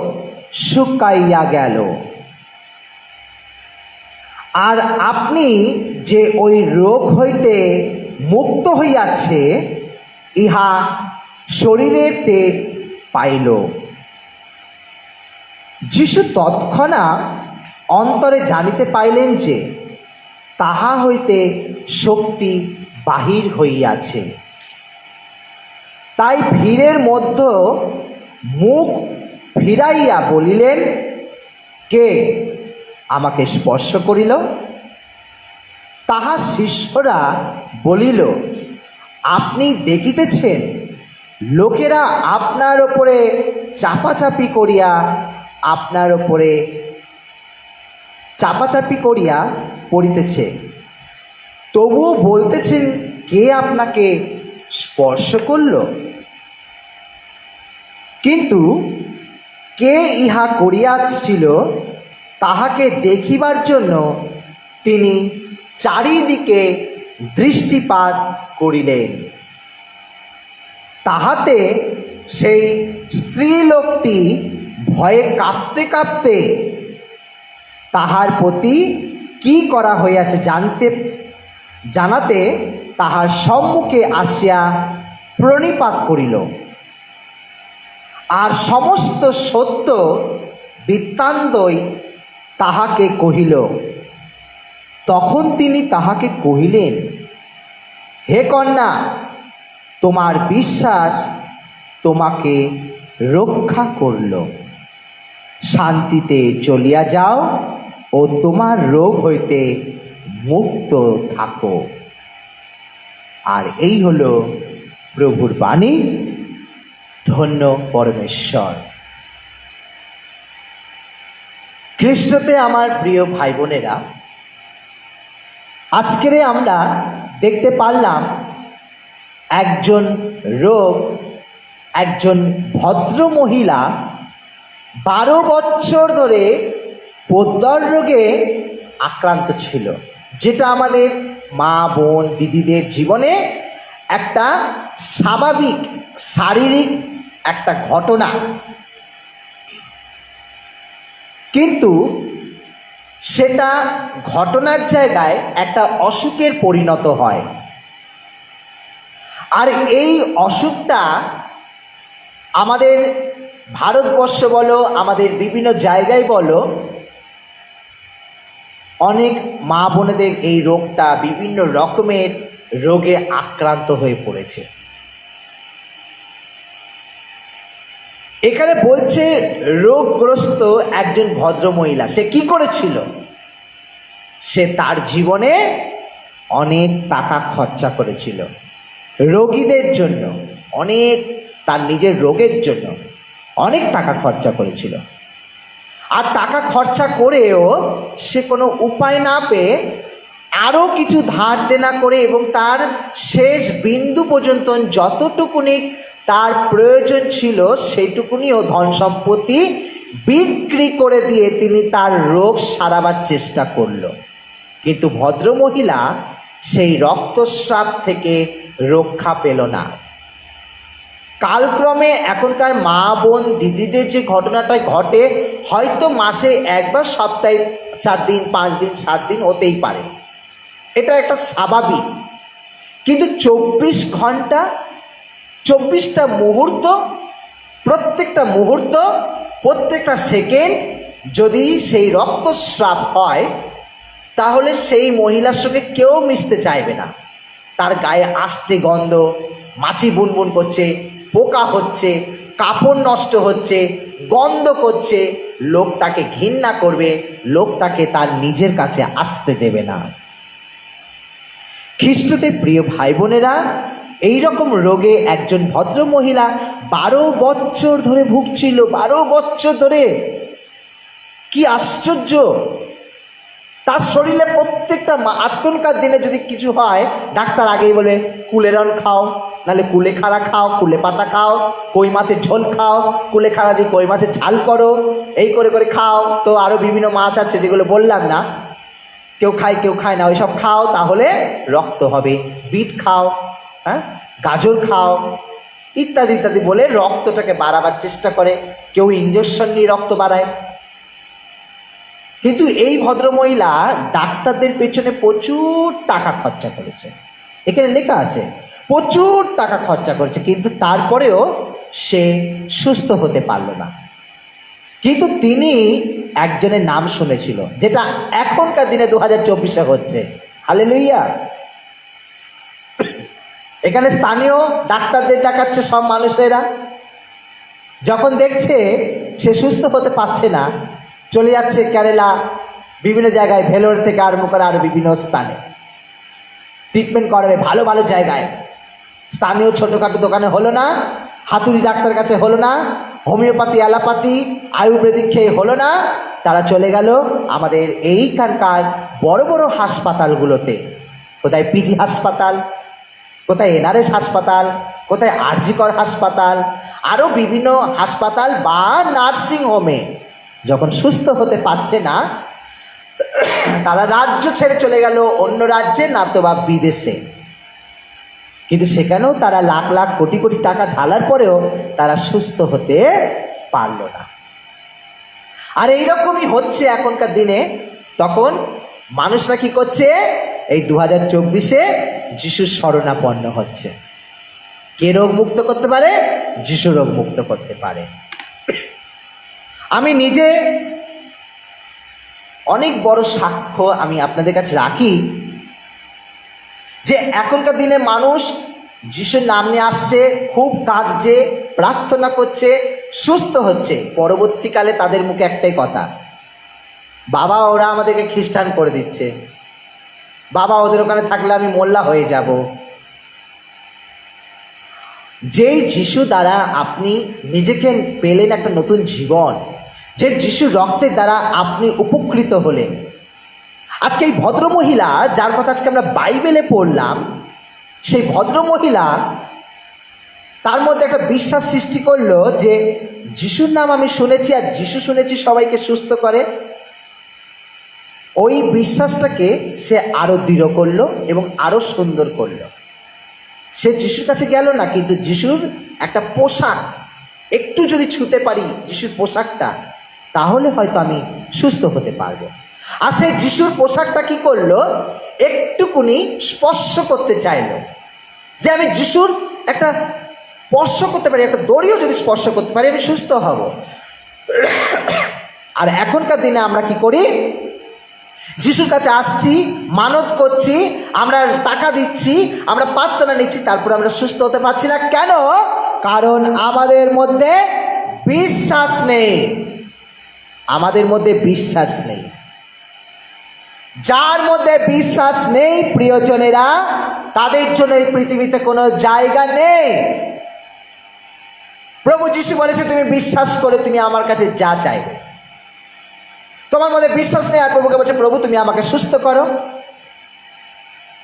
শুকাইয়া গেল। আর আপনি যে ওই রোগ হইতে মুক্ত হইয়াছে, ইহা শরীরে টের পাইল। যিশু তৎক্ষণাৎ অন্তরে জানিতে পাইলেন যে তাহা হইতে শক্তি বাহির হইয়াছে। তাই ভিড়ের মধ্যে মুখ ফিরাইয়া বলিলেন, কে আমাকে স্পর্শ করিল? তাহার শিষ্যরা বলিল, আপনি দেখিতেছেন লোকেরা আপনার ওপরে চাপাচাপি করিয়া পড়িতেছে, তবুও বলতেছেন, কে আপনাকে স্পর্শ করল? কিন্তু কে ইহা করিয়াছিল তাহাকে দেখিবার জন্য তিনি চারিদিকে দৃষ্টিপাত করিলেন। তাহাতে সেই স্ত্রীলোকটি ভয়ে কাঁপতে কাঁপতে তাহার প্রতি কি করা হইয়াছে জানাতে তাহার সম্মুখে আসিয়া প্রণিপাত করিল, আর সমস্ত সত্য বৃত্তান্তই তাহাকে কহিল। তখন তিনি তাহাকে কহিলেন, হে কন্যা, তোমার বিশ্বাস তোমাকে রক্ষা করল, শান্তিতে চলিয়া যাও ও তোমার রোগ হইতে মুক্ত থাকো। আর এই হলো প্রভুর বাণী। ধন্য পরমেশ্বর। খ্রিস্টতে আমার প্রিয় ভাই বোনেরা, আজকের আমরা দেখতে পারলাম একজন ভদ্র মহিলা 12 বছর ধরে পোদ্দার রোগে আক্রান্ত ছিল, যেটা আমাদের মা বোন দিদিদের জীবনে একটা স্বাভাবিক শারীরিক একটা ঘটনা। কিন্তু সেটা ঘটনার জায়গায় একটা অসুখের পরিণত হয়। আর এই অসুখটা আমাদের ভারতবর্ষ বলো, আমাদের বিভিন্ন জায়গায় বলো, অনেক মা বোনেদের এই রোগটা বিভিন্ন রকমের রোগে আক্রান্ত হয়ে পড়েছে। এখানে বলছে রোগগ্রস্ত একজন ভদ্রমহিলা, সে কি করেছিল? সে তার জীবনে অনেক টাকা খরচা করেছিল রোগীদের জন্য, অনেক তার নিজের রোগের জন্য অনেক টাকা খরচা করেছিল। আর টাকা খরচা করেও সে কোনো উপায় না পেয়ে আরও কিছু ধার দেনা করে এবং তার শেষ বিন্দু পর্যন্ত যতটুকুনি তার প্রয়োজন ছিল সেইটুকুনিও ধন সম্পত্তি বিক্রি করে দিয়ে তিনি তার রোগ সারাবার চেষ্টা করল। কিন্তু ভদ্রমহিলা সেই রক্তস্রাব থেকে রক্ষা পেল না। কালক্রমে এখনকার মা বোন দিদিদের যে ঘটনাটা ঘটে, হয়তো মাসে একবার, সপ্তাহে 4 দিন 5 দিন 7 দিন হতেই পারে, এটা একটা স্বাভাবিক। কিন্তু 24 ঘন্টা 24টা মুহূর্ত, প্রত্যেকটা মুহূর্ত, প্রত্যেকটা সেকেন্ড যদি সেই রক্তস্রাব হয়, তাহলে সেই মহিলার সঙ্গে কেউ মিশতে চাইবে না। তার গায়ে আষ্টে গন্ধ, মাছি বুনবুন করছে, পোকা হচ্ছে, কাপড় নষ্ট হচ্ছে, গন্ধ করছে, লোক তাকে ঘৃণা করবে, লোক তাকে তার নিজের কাছে আসতে দেবে না। খ্রিস্টতে প্রিয় ভাই বোনেরা, এইরকম রোগে একজন ভদ্র মহিলা 12 বছর ধরে ভুগছিল। 12 বছর ধরে, কি আশ্চর্য! তার শরীরে প্রত্যেকটা, আজকালকার দিনে যদি কিছু হয় ডাক্তার আগেই বলে কুলেরন খাও, নাহলে কুলেখাড়া খাও, কুলে পাতা খাও, কই মাছের ঝোল খাও, কুলেখাড়া দিয়ে কই মাছের ঝাল করো, এই করে করে খাও। তো আরও বিভিন্ন মাছ আছে যেগুলো বললাম না, কেউ খায় কেউ খায় না, ওইসব খাও তাহলে রক্ত হবে। বিট খাও, হ্যাঁ, গাজর খাও, ইত্যাদি ইত্যাদি বলে রক্তটাকে বাড়াবার চেষ্টা করে। কেউ ইঞ্জেকশন নিয়ে রক্ত বাড়ায়। কিন্তু এই ভদ্রমহিলা ডাক্তারদের পেছনে প্রচুর টাকা খরচা করেছে, এখানে লেখা আছে প্রচুর টাকা খরচা করেছে, কিন্তু তারপরেও সে সুস্থ হতে পারল না। কিন্তু তিনি একজনের নাম শুনেছিল, যেটা এখনকার দিনে 2024-এ হচ্ছে। হালেলুইয়া! এখানে স্থানীয় ডাক্তারদের দেখাচ্ছে সব মানুষেরা, যখন দেখছে সে সুস্থ হতে পারছে না, চলে যাচ্ছে কেরালা, বিভিন্ন জায়গায়, ভেলোর থেকে আরম্ভ করে আরও বিভিন্ন স্থানে ট্রিটমেন্ট করাবে, ভালো ভালো জায়গায়। স্থানীয় ছোটোখাটো দোকানে হলো না, হাতুড়ি ডাক্তার কাছে হলো না, হোমিওপ্যাথি অ্যালোপ্যাথি আয়ুর্বেদিক খেয়ে হলো না, তারা চলে গেল আমাদের এইখানকার বড় বড় হাসপাতালগুলোতে। কোথায় পিজি হাসপাতাল, কোথায় এনআরএস হাসপাতাল, কোথায় আরজিকর হাসপাতাল, আরও বিভিন্ন হাসপাতাল বা নার্সিং হোমে। যখন সুস্থ হতে পারছে না, তারা রাজ্য ছেড়ে চলে গেল অন্য রাজ্যে, না তো বা বিদেশে। কিন্তু সেখানেও তারা লাখ লাখ কোটি কোটি টাকা ঢালার পরেও তারা সুস্থ হতে পারল না। আর এইরকমই হচ্ছে এখনকার দিনে। তখন মানুষরা কি করছে? এই 2024-এ যিশুর শরণাপন্ন হচ্ছে। কে রোগ মুক্ত করতে পারে? যিশু রোগ মুক্ত করতে পারে। আমি নিজে অনেক বড় সাক্ষ্য আমি আপনাদের কাছে রাখি যে এখনকার দিনে মানুষ যিশুর নাম নিয়ে আসছে, খুব কাঁদছে, প্রার্থনা করছে, সুস্থ হচ্ছে। পরবর্তীকালে তাদের মুখে একটাই কথা, বাবা ওরা আমাদেরকে খ্রিস্টান করে দিচ্ছে, বাবা ওদের ওখানে থাকলে আমি মোল্লা হয়ে যাব। যেই যিশু দ্বারা আপনি নিজেকে পেলেন একটা নতুন জীবন, যে যিশুর রক্তের দ্বারা আপনি উপকৃত হলেন, আজকে এই ভদ্রমহিলা যার কথা আজকে আমরা বাইবেলে পড়লাম, সেই ভদ্রমহিলা তার মধ্যে একটা বিশ্বাস সৃষ্টি করলো যে যিশুর নাম আমি শুনেছি, আর যিশু শুনেছি সবাইকে সুস্থ করে। ওই বিশ্বাসটাকে সে আরও দৃঢ় করলো এবং আরও সুন্দর করলো। সে যিশুর কাছে গেল না, কিন্তু যিশুর একটা পোশাক একটু যদি ছুঁতে পারি, যিশুর পোশাকটা, তাহলে হয়তো আমি সুস্থ হতে পারবো। আর সে যিশুর পোশাকটা কি করলো? একটুকুনি স্পর্শ করতে চাইলো, যে আমি যিশুর একটা স্পর্শ করতে পারি, একটা দড়িও যদি স্পর্শ করতে পারি আমি সুস্থ হব। আর এখনকার দিনে আমরা কি করি? যিশুর কাছে আসছি, মানত করছি, আমরা টাকা দিচ্ছি, আমরা প্রার্থনা নিচ্ছি, তারপর আমরা সুস্থ হতে পারছি না। কেন? কারণ আমাদের মধ্যে বিশ্বাস নেই। আমাদের মধ্যে বিশ্বাস নেই। যার মধ্যে বিশ্বাস নেই প্রিয়জনেরা, তাদের জন্য এই পৃথিবীতে কোনো জায়গা নেই। প্রভু যিশু বলেছে তুমি বিশ্বাস করে তুমি আমার কাছে যা চাইবে। তোমার মধ্যে বিশ্বাস নেই আর প্রভুকে বলছে প্রভু তুমি আমাকে সুস্থ করো।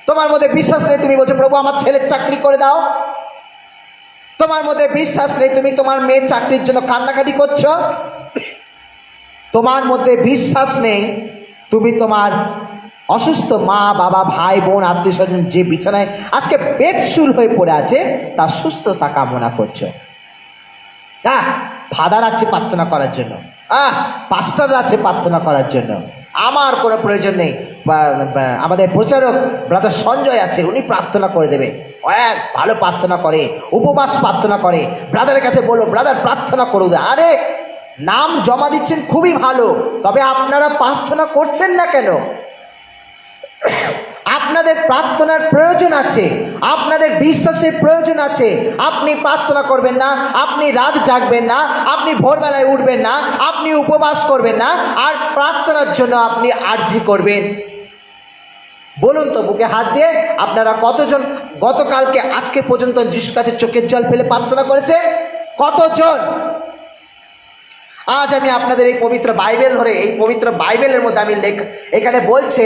তোমার মধ্যে বিশ্বাস নেই, তুমি বলছো প্রভু আমার ছেলের চাকরি করে দাও। তোমার মধ্যে বিশ্বাস নেই, তুমি তোমার মেয়ের চাকরির জন্য কান্নাকাটি করছো। তোমার মধ্যে বিশ্বাস নেই, তুমি তোমার অসুস্থ মা বাবা ভাই বোন আত্মীয় স্বজন যে বিছানায় আজকে বেডশুল হয়ে পড়ে আছে তার সুস্থতা কামনা করছো। ফাদার আছে প্রার্থনা করার জন্য, পাস্টার আছে প্রার্থনা করার জন্য, আমার কোনো প্রয়োজন নেই। আমাদের প্রচারক ব্রাদার সঞ্জয় আছে, উনি প্রার্থনা করে দেবে। ভালো প্রার্থনা করে, উপবাস প্রার্থনা করে, ব্রাদারের কাছে বলো ব্রাদার প্রার্থনা করো। আরে নাম জমা দিচ্ছেন খুবই ভালো, তবে আপনারা প্রার্থনা করছেন না কেন? আপনাদের প্রার্থনার প্রয়োজন আছে, আপনাদের বিশ্বাসের প্রয়োজন আছে। আপনি প্রার্থনা করবেন না, আপনি রাত জাগবেন না, আপনি ভোরবেলায় উঠবেন না, আপনি উপবাস করবেন না, আর প্রার্থনার জন্য আপনি আর্জি করবেন। বলুন তো বুকে হাত দিয়ে আপনারা কতজন গতকালকে আজকে পর্যন্ত যিশুর কাছে চোখের জল ফেলে প্রার্থনা করেছেন? কতজন? আজ আমি আপনাদের এই পবিত্র বাইবেল ধরে, এই পবিত্র বাইবেলের মধ্যে আমি এখানে বলছে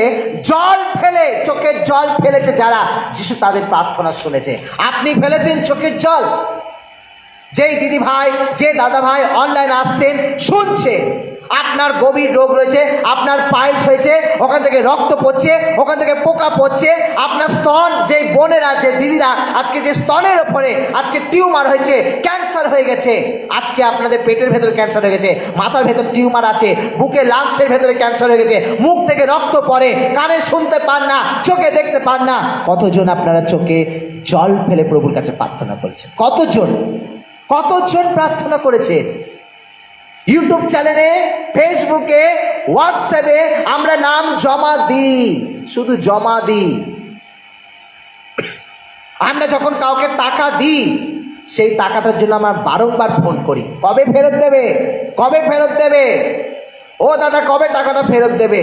জল ফেলে, চোখের জল ফেলেছে যারা, যিশু তাদের প্রার্থনা শুনেছে। আপনি ফেলেছেন চোখের জল? যেই দিদি ভাই যে দাদা ভাই অনলাইন আসছেন শুনছে আপনার গভীর রোগ রয়েছে, আপনার পাইলস হয়েছে, ওখান থেকে রক্ত পড়ছে, ওখান থেকে পোকা পড়ছে, আপনার স্তন, যে বোনেরা আছে দিদিরা আজকে যে স্তনের ওপরে আজকে টিউমার হয়েছে, ক্যান্সার হয়ে গেছে, আজকে আপনাদের পেটের ভেতরে ক্যান্সার হয়ে গেছে, মাথার ভেতর টিউমার আছে, বুকে লাংসের ভেতরে ক্যান্সার হয়ে গেছে, মুখ থেকে রক্ত পড়ে, কানে শুনতে পান না, চোখে দেখতে পান না। কতজন আপনারা চোখে জল ফেলে প্রভুর কাছে প্রার্থনা করেছেন? কতজন কতজন প্রার্থনা করেছেন? ইউটিউব চ্যানেলে, ফেসবুকে, হোয়াটসঅ্যাপে আমরা নাম জমা দিই, শুধু জমা দিই। আমরা যখন কাউকে টাকা দিই সেই টাকাটার জন্য আমরা বারংবার ফোন করি, কবে ফেরত দেবে, কবে ফেরত দেবে, ও দাদা কবে টাকাটা ফেরত দেবে।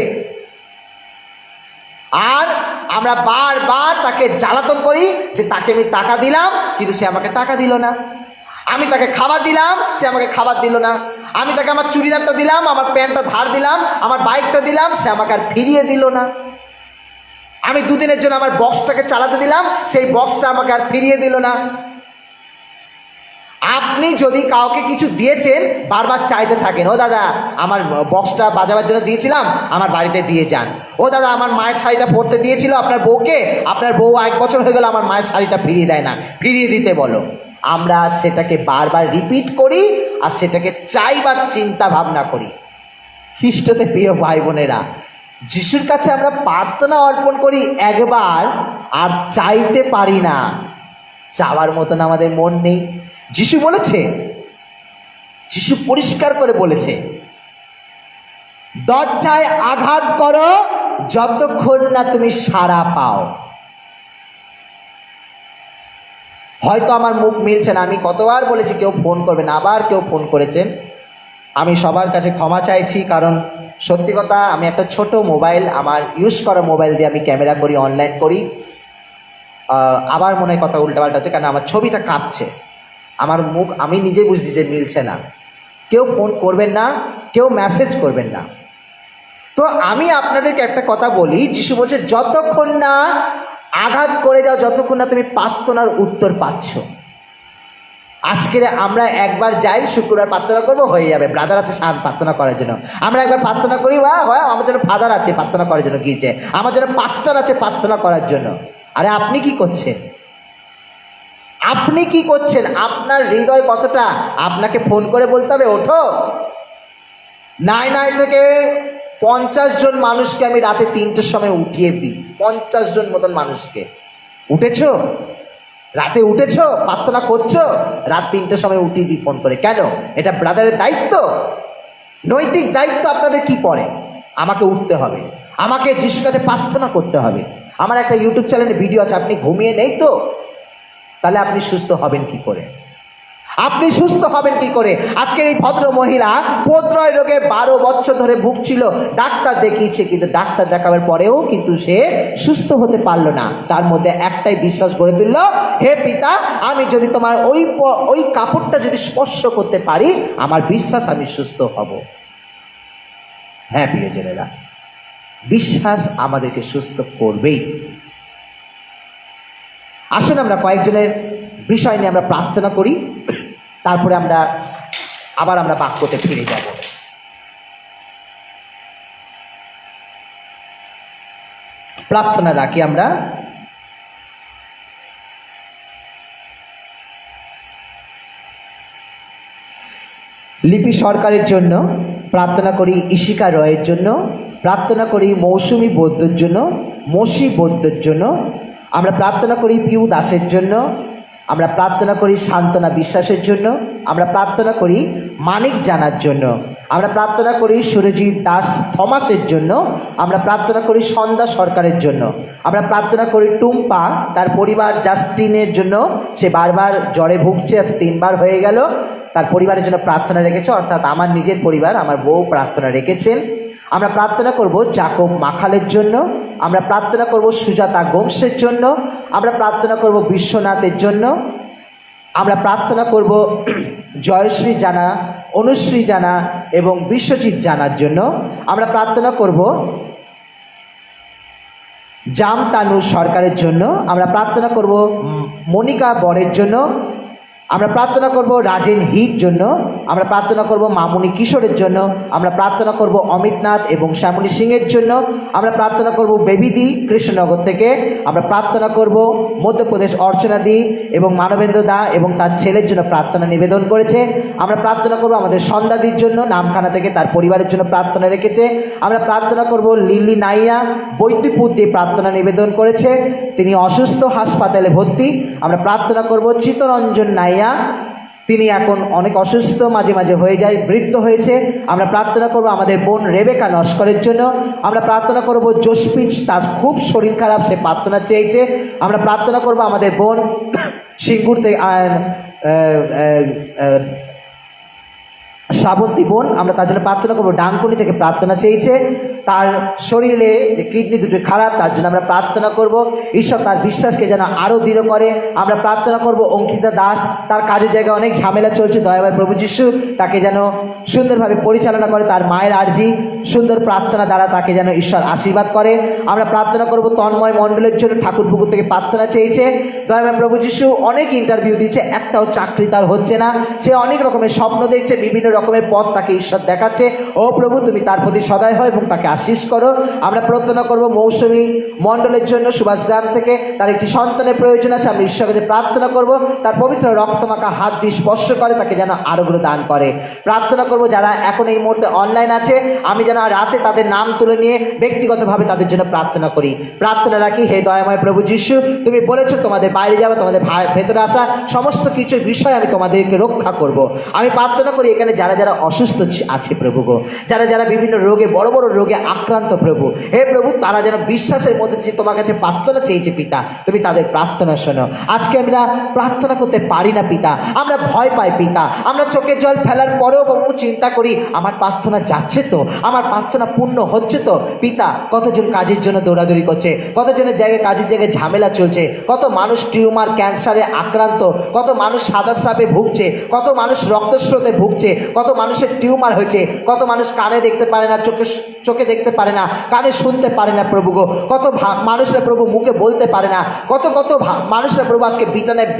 আর আমরা বারবার তাকে জ্বালাতন করি যে তাকে আমি টাকা দিলাম কিন্তু সে আমাকে টাকা দিল না, আমি তাকে খাবার দিলাম সে আমাকে খাবার দিল না, আমি তাকে আমার চুড়িদারটা দিলাম, আমার প্যান্টটা ধার দিলাম, আমার বাইকটা দিলাম, সে আমাকে আর ফিরিয়ে দিল না, আমি দুদিনের জন্য আমার বক্সটাকে চালাতে দিলাম, সেই বক্সটা আমাকে আর ফিরিয়ে দিল না। আপনি যদি কাউকে কিছু দিয়েছেন বারবার চাইতে থাকেন, ও দাদা আমার বক্সটা বাজাবার জন্য দিয়েছিলাম আমার বাড়িতে দিয়ে যান, ও দাদা আমার মায়ের শাড়িটা পরতে দিয়েছিল আপনার বউকে, আপনার বউ 1 বছর হয়ে গেল আমার মায়ের শাড়িটা ফিরিয়ে দেয় না, ফিরিয়ে দিতে বলো। আমরা সেটাকে বারবার রিপিট করি আর সেটাকে চাইবার চিন্তা ভাবনা করি। খ্রিস্টতে প্রিয় ভাই বোনেরা, যিশুর কাছে আমরা প্রার্থনা অর্পণ করি একবার আর চাইতে পারি না, চাওয়ার মতন আমাদের মন নেই। যিশু বলেছে, যিশু পরিষ্কার করে বলেছে দরজায় আঘাত করো যতক্ষণ না তুমি সাড়া পাও। হয়তো আমার মুখ মিলছে না, আমি কতবার বলেছি কেউ ফোন করবেন, আবার কেউ ফোন করেছেন, আমি সবার কাছে ক্ষমা চাইছি। কারণ সত্যি কথা আমি একটা ছোট মোবাইল, আমার ইউজ করা মোবাইল দিয়ে আমি ক্যামেরা করি, অনলাইন করি, আবার মনে হয় কথা উল্টাপাল্টা হচ্ছে, কারণ আমার ছবিটা কাঁপছে, আমার মুখ আমি নিজে বুঝছি যে মিলছে না। কেউ ফোন করবেন না, কেউ মেসেজ করবেন না। তো আমি আপনাদেরকে একটা কথা বলি, যিশু বলছে যতক্ষণ না আঘাত করে যাও, যতক্ষণ না তুমি প্রার্থনার উত্তর পাচ্ছ। আজকে আমরা একবার যাই শুক্রবার প্রার্থনা করবো, হয়ে যাবে, ব্রাদার আছে প্রার্থনা করার জন্য, আমরা একবার প্রার্থনা করি, হয় আমার জন্য ফাদার আছে প্রার্থনা করার জন্য গির্জে, আমার জন্য পাস্টার আছে প্রার্থনা করার জন্য। আরে আপনি কি করছেন? আপনি কি করছেন? আপনার হৃদয় কতটা? আপনাকে ফোন করে বলতে হবে ওঠো? নাই থেকে 50 জন মানুষকে আমি রাতে 3টের সময় উঠিয়ে দিই, 50 জন মতন মানুষকে। উঠেছো? রাতে উঠেছো, প্রার্থনা করছো, রাত 3টের সময় উঠিয়ে দিই ফোন করে। কেন? এটা ব্রাদারের দায়িত্ব, নৈতিক দায়িত্ব আপনাদের কি পড়ে? আমাকে উঠতে হবে, আমাকে যিশুর কাছে প্রার্থনা করতে হবে। আমার একটা ইউটিউব চ্যানেলে ভিডিও আছে, আপনি ঘুমিয়ে নেই তো? তাহলে আপনি সুস্থ হবেন কি করে? আপনি সুস্থ হবেন কি করে? আজকের এই ভদ্র মহিলা প্রদ্রয় রোগে 12 বছর ধরে ভুগছিল, ডাক্তার দেখিয়েছে, কিন্তু ডাক্তার দেখাবার পরেও কিন্তু সে সুস্থ হতে পারলো না। তার মধ্যে একটাই বিশ্বাস গড়ে তুলল, হে পিতা, আমি যদি তোমার ওই কাপড়টা যদি স্পর্শ করতে পারি, আমার বিশ্বাস আমি সুস্থ হব। হ্যাঁ প্রিয়জনেরা, বিশ্বাস আমাদেরকে সুস্থ করবেই। আসুন আমরা কয়েকজনের বিষয় নিয়ে আমরা প্রার্থনা করি, তারপরে আমরা বাক্যতে ফিরে যাব। প্রার্থনা রাখি আমরা। লিপি সরকারের জন্য প্রার্থনা করি, ইশিকা রয়ের জন্য প্রার্থনা করি, মৌসুমী বৌদ্ধর জন্য, মসি বৌদ্ধর জন্য আমরা প্রার্থনা করি, পিউ দাসের জন্য আমরা প্রার্থনা করি, সান্ত্বনা বিশ্বাসের জন্য আমরা প্রার্থনা করি, মানিক জানার জন্য আমরা প্রার্থনা করি, সুরজিৎ দাস থমাসের জন্য আমরা প্রার্থনা করি, সন্ধ্যা সরকারের জন্য আমরা প্রার্থনা করি, টুম্পা তার পরিবার জাস্টিনের জন্য, সে বারবার জ্বরে ভুগছে, আজ 3 বার হয়ে গেল, তার পরিবারের জন্য প্রার্থনা রেখেছে, অর্থাৎ আমার নিজের পরিবার, আমার বউ প্রার্থনা রেখেছেন। আমরা প্রার্থনা করব জাকব মাখালের জন্য, আমরা প্রার্থনা করব সুজাতা গোমসের জন্য, আমরা প্রার্থনা করব বিশ্বনাথের জন্য, আমরা প্রার্থনা করব জয়শ্রী জানা, অনুশ্রী জানা এবং বিশ্বজিৎ জানার জন্য, আমরা প্রার্থনা করব জামতানু সরকারের জন্য, আমরা প্রার্থনা করব মনিকা বরের জন্য, আমরা প্রার্থনা করব রাজেন হির জন্য, আমরা প্রার্থনা করব মামুনি কিশোরের জন্য, আমরা প্রার্থনা করব অমিতনাথ এবং শ্যামলী সিংয়ের জন্য, আমরা প্রার্থনা করব বেবিদি কৃষ্ণনগর থেকে, আমরা প্রার্থনা করব মধ্যপ্রদেশ অর্চনাদি এবং মানবেন্দ্র দা এবং তার ছেলের জন্য প্রার্থনা নিবেদন করেছে, আমরা প্রার্থনা করব আমাদের সন্ধ্যাদির জন্য, নামখানা থেকে তার পরিবারের জন্য প্রার্থনা রেখেছে, আমরা প্রার্থনা করব লিলি নাইয়া বৈদ্যপুর দিয়ে প্রার্থনা নিবেদন করেছে, তিনি অসুস্থ, হাসপাতালে ভর্তি, আমরা প্রার্থনা করব চিত্তরঞ্জন নাইয়া, তিনি এখন অনেক অসুস্থ, মাঝে মাঝে হয়ে যায়, বৃদ্ধ হয়েছে, আমরা প্রার্থনা করব আমাদের বোন রেবেকা নস্করের জন্য, আমরা প্রার্থনা করব জসপিন, তার খুব শরীর খারাপ, সে প্রার্থনা চেয়েছে, আমরা প্রার্থনা করব আমাদের বোন সিঙ্গুর থেকে শ্রাবন্তী বোন, আমরা তার জন্য প্রার্থনা করবো, ডানকুনি থেকে প্রার্থনা চেয়েছে, তার শরীরে যে কিডনি দুটো খারাপ, তার জন্য আমরা প্রার্থনা করব, ঈশ্বর তার বিশ্বাসকে যেন আরও দৃঢ় করে। আমরা প্রার্থনা করব অঙ্কিতা দাস, তার কাজের জায়গায় অনেক ঝামেলা চলছে, দয়াময় প্রভু যিশু তাকে যেন সুন্দরভাবে পরিচালনা করে, তার মায়ের আর্জি সুন্দর প্রার্থনা দ্বারা তাকে যেন ঈশ্বর আশীর্বাদ করে। আমরা প্রার্থনা করব তন্ময় মণ্ডলের জন্য, ঠাকুরপুকুর থেকে প্রার্থনা চেয়েছে, দয়াময় প্রভু যিশু অনেক ইন্টারভিউ দিচ্ছে, একটাও চাকরি তার হচ্ছে না, সে অনেক রকমের স্বপ্ন দেখছে, বিভিন্ন রকমের পথ তাকে ঈশ্বর দেখাচ্ছে, ও প্রভু তুমি তার প্রতি সদয় হয় এবং তাকে আশীষ করো। আমরা প্রার্থনা করব মৌসুমী মণ্ডলের জন্য, সুভাষগ্রাম থেকে, তার একটি সন্তানের প্রয়োজন আছে, আমরা ঈশ্বরের কাছে প্রার্থনা করব তার পবিত্র রক্তমাখা হাত দিয়ে স্পর্শ করে তাকে যেন আরোগ্য দান করে। প্রার্থনা করব যারা এখন এই মুহূর্তে অনলাইন আছে, আমি যেন রাতে তাদের নাম তুলে নিয়ে ব্যক্তিগতভাবে তাদের জন্য প্রার্থনা করি। প্রার্থনা রাখি, হে দয়াময় প্রভু যিশু, তুমি বলেছো তোমাদের বাইরে যাবে, তোমাদের ভেতরে আসা সমস্ত কিছু বিষয় আমি তোমাদেরকে রক্ষা করব। আমি প্রার্থনা করি এখানে যারা যারা অসুস্থ আছে প্রভু গো, যারা যারা বিভিন্ন রোগে, বড় বড় রোগে আক্রান্ত প্রভু, হে প্রভু, তারা যেন বিশ্বাসের মধ্যে যে তোমার কাছে প্রার্থনা চেয়েছে পিতা, তুমি তাদের প্রার্থনা শোনো। আজকে আমরা প্রার্থনা করতে পারি না পিতা, আমরা ভয় পাই পিতা, আমরা চোখের জল ফেলার পরেও প্রভু চিন্তা করি আমার প্রার্থনা যাচ্ছে তো, আমার প্রার্থনা পূর্ণ হচ্ছে তো পিতা। কতজন কাজের জন্য দৌড়াদৌড়ি করছে, কতজনের জায়গায় কাজের জায়গায় ঝামেলা চলছে, কত মানুষ টিউমার ক্যান্সারে আক্রান্ত, কত মানুষ সাদা সাপে ভুগছে, কত মানুষ রক্তস্রোতে ভুগছে, কত মানুষের টিউমার হয়েছে, কত মানুষ কানে দেখতে পারে না, চোখে দেখতে পারে না, কানে শুনতে পারে না প্রভু গো, কত মানুষরা প্রভু মুখে বলতে পারে না, কত মানুষরা প্রভু আজকে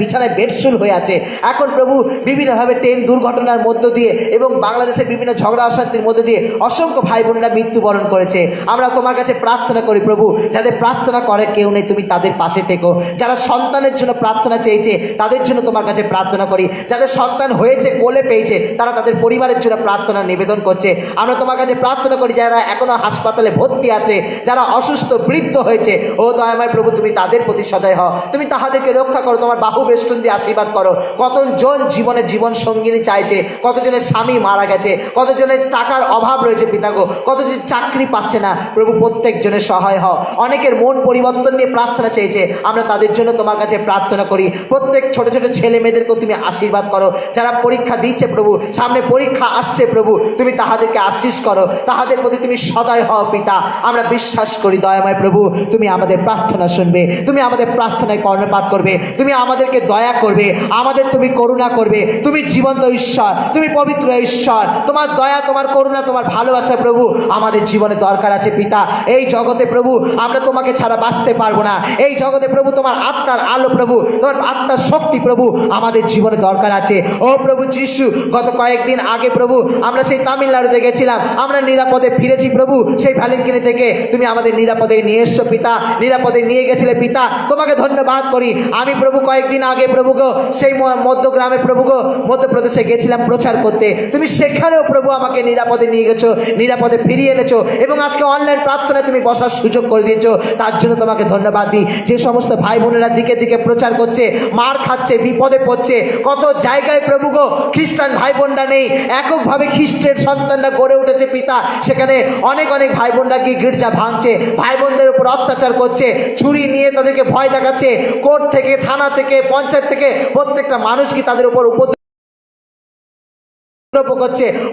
বিছানায় বেডশুল হয়ে আছে। এখন প্রভু বিভিন্নভাবে ট্রেন দুর্ঘটনার মধ্য দিয়ে এবং বাংলাদেশের বিভিন্ন ঝগড়া অশান্তির মধ্যে দিয়ে অসংখ্য ভাই বোনেরা মৃত্যুবরণ করেছে। আমরা তোমার কাছে প্রার্থনা করি প্রভু, যাদের প্রার্থনা করে কেউ নেই, তুমি তাদের পাশে থেকো। যারা সন্তানের জন্য প্রার্থনা চেয়েছে তাদের জন্য তোমার কাছে প্রার্থনা করি, যাদের সন্তান হয়েছে, কোলে পেয়েছে, তারা তাদের পরিবারের জন্য প্রার্থনা নিবেদন করছে। আমরা তোমার কাছে প্রার্থনা করি যারা এখনো হাসপাতালে ভর্তি আছে, যারা অসুস্থ বৃদ্ধ হয়েছে, ও দয়াময় প্রভু তুমি তাদের প্রতি সদয় হও, তুমি তাহাদেরকে রক্ষা করো, তোমার বাহু বেষ্টন দিয়ে আশীর্বাদ করো। কতজন জীবনে জীবন সঙ্গিনী চাইছে, কতজনের স্বামী মারা গেছে, কতজনের টাকার অভাব রয়েছে পিতাগো, কতজন চাকরি পাচ্ছে না প্রভু, প্রত্যেকজনের সহায় হও। অনেকের মন পরিবর্তন নিয়ে প্রার্থনা চেয়েছে, আমরা তাদের জন্য তোমার কাছে প্রার্থনা করি। প্রত্যেক ছোট ছোট ছেলে মেয়েদেরকেও তুমি আশীর্বাদ করো, যারা পরীক্ষা দিচ্ছে প্রভু, সামনে পরীক্ষা আসছে প্রভু, তুমি তাহাদেরকে আশীষ করো, তাহাদের প্রতি তুমি সদয় হও পিতা। আমরা বিশ্বাস করি দয়াময় প্রভু তুমি আমাদের প্রার্থনা শুনবে, তুমি আমাদের প্রার্থনায় কর্ণপাত করবে, তুমি আমাদেরকে দয়া করবে, আমাদের তুমি করুণা করবে। তুমি জীবন্ত ঈশ্বর, তুমি পবিত্র ঈশ্বর, তোমার দয়া, তোমার করুণা, তোমার ভালোবাসা প্রভু আমাদের জীবনে দরকার আছে পিতা। এই জগতে প্রভু আমরা তোমাকে ছাড়া বাঁচতে পারবো না। এই জগতে প্রভু তোমার আত্মার আলো প্রভু, তোমার আত্মার শক্তি প্রভু আমাদের জীবনে দরকার আছে। ও প্রভু যিশু, গত কয়েকদিন আগে প্রভু আমরা সেই তামিলনাড়ুতে গেছিলাম, আমরা নিরাপদে ফিরেছি প্রভু সেই ভ্যালেন্টিনি থেকে। তুমি আমাদের নিরাপদে নিয়ে এসছো পিতা, নিরাপদে নিয়ে গেছিলে পিতা, তোমাকে ধন্যবাদ করি। আমি প্রভু কয়েকদিন আগে প্রভু গো সেই মধ্যগ্রামে প্রভু গো মধ্যপ্রদেশে গেছিলাম প্রচার করতে, তুমি সেখানেও প্রভু আমাকে নিরাপদে নিয়ে গেছো, নিরাপদে ফিরিয়ে এনেছো, এবং আজকে অনলাইন প্রার্থনায় তুমি বসার সুযোগ করে দিয়েছো, তার জন্য তোমাকে ধন্যবাদ দিই। যে সমস্ত ভাই বোনেরা দিকে দিকে প্রচার করছে, মার খাচ্ছে, বিপদে পড়ছে, কত জায়গায় প্রভু গো খ্রিস্টান ভাই বোনরা নেই, এককভাবে খ্রিস্টের সন্তানরা গড়ে উঠেছে পিতা, সেখানে অনেক অনেক ভাই বোনরা গিয়ে গির্জা ভাঙছে, ভাই বোনদের উপর অত্যাচার করছে, ছুরি নিয়ে তাদেরকে ভয় দেখাচ্ছে, কোর্ট থেকে, থানা থেকে, পঞ্চায়েত থেকে প্রত্যেকটা মানুষ কি তাদের উপর করছে।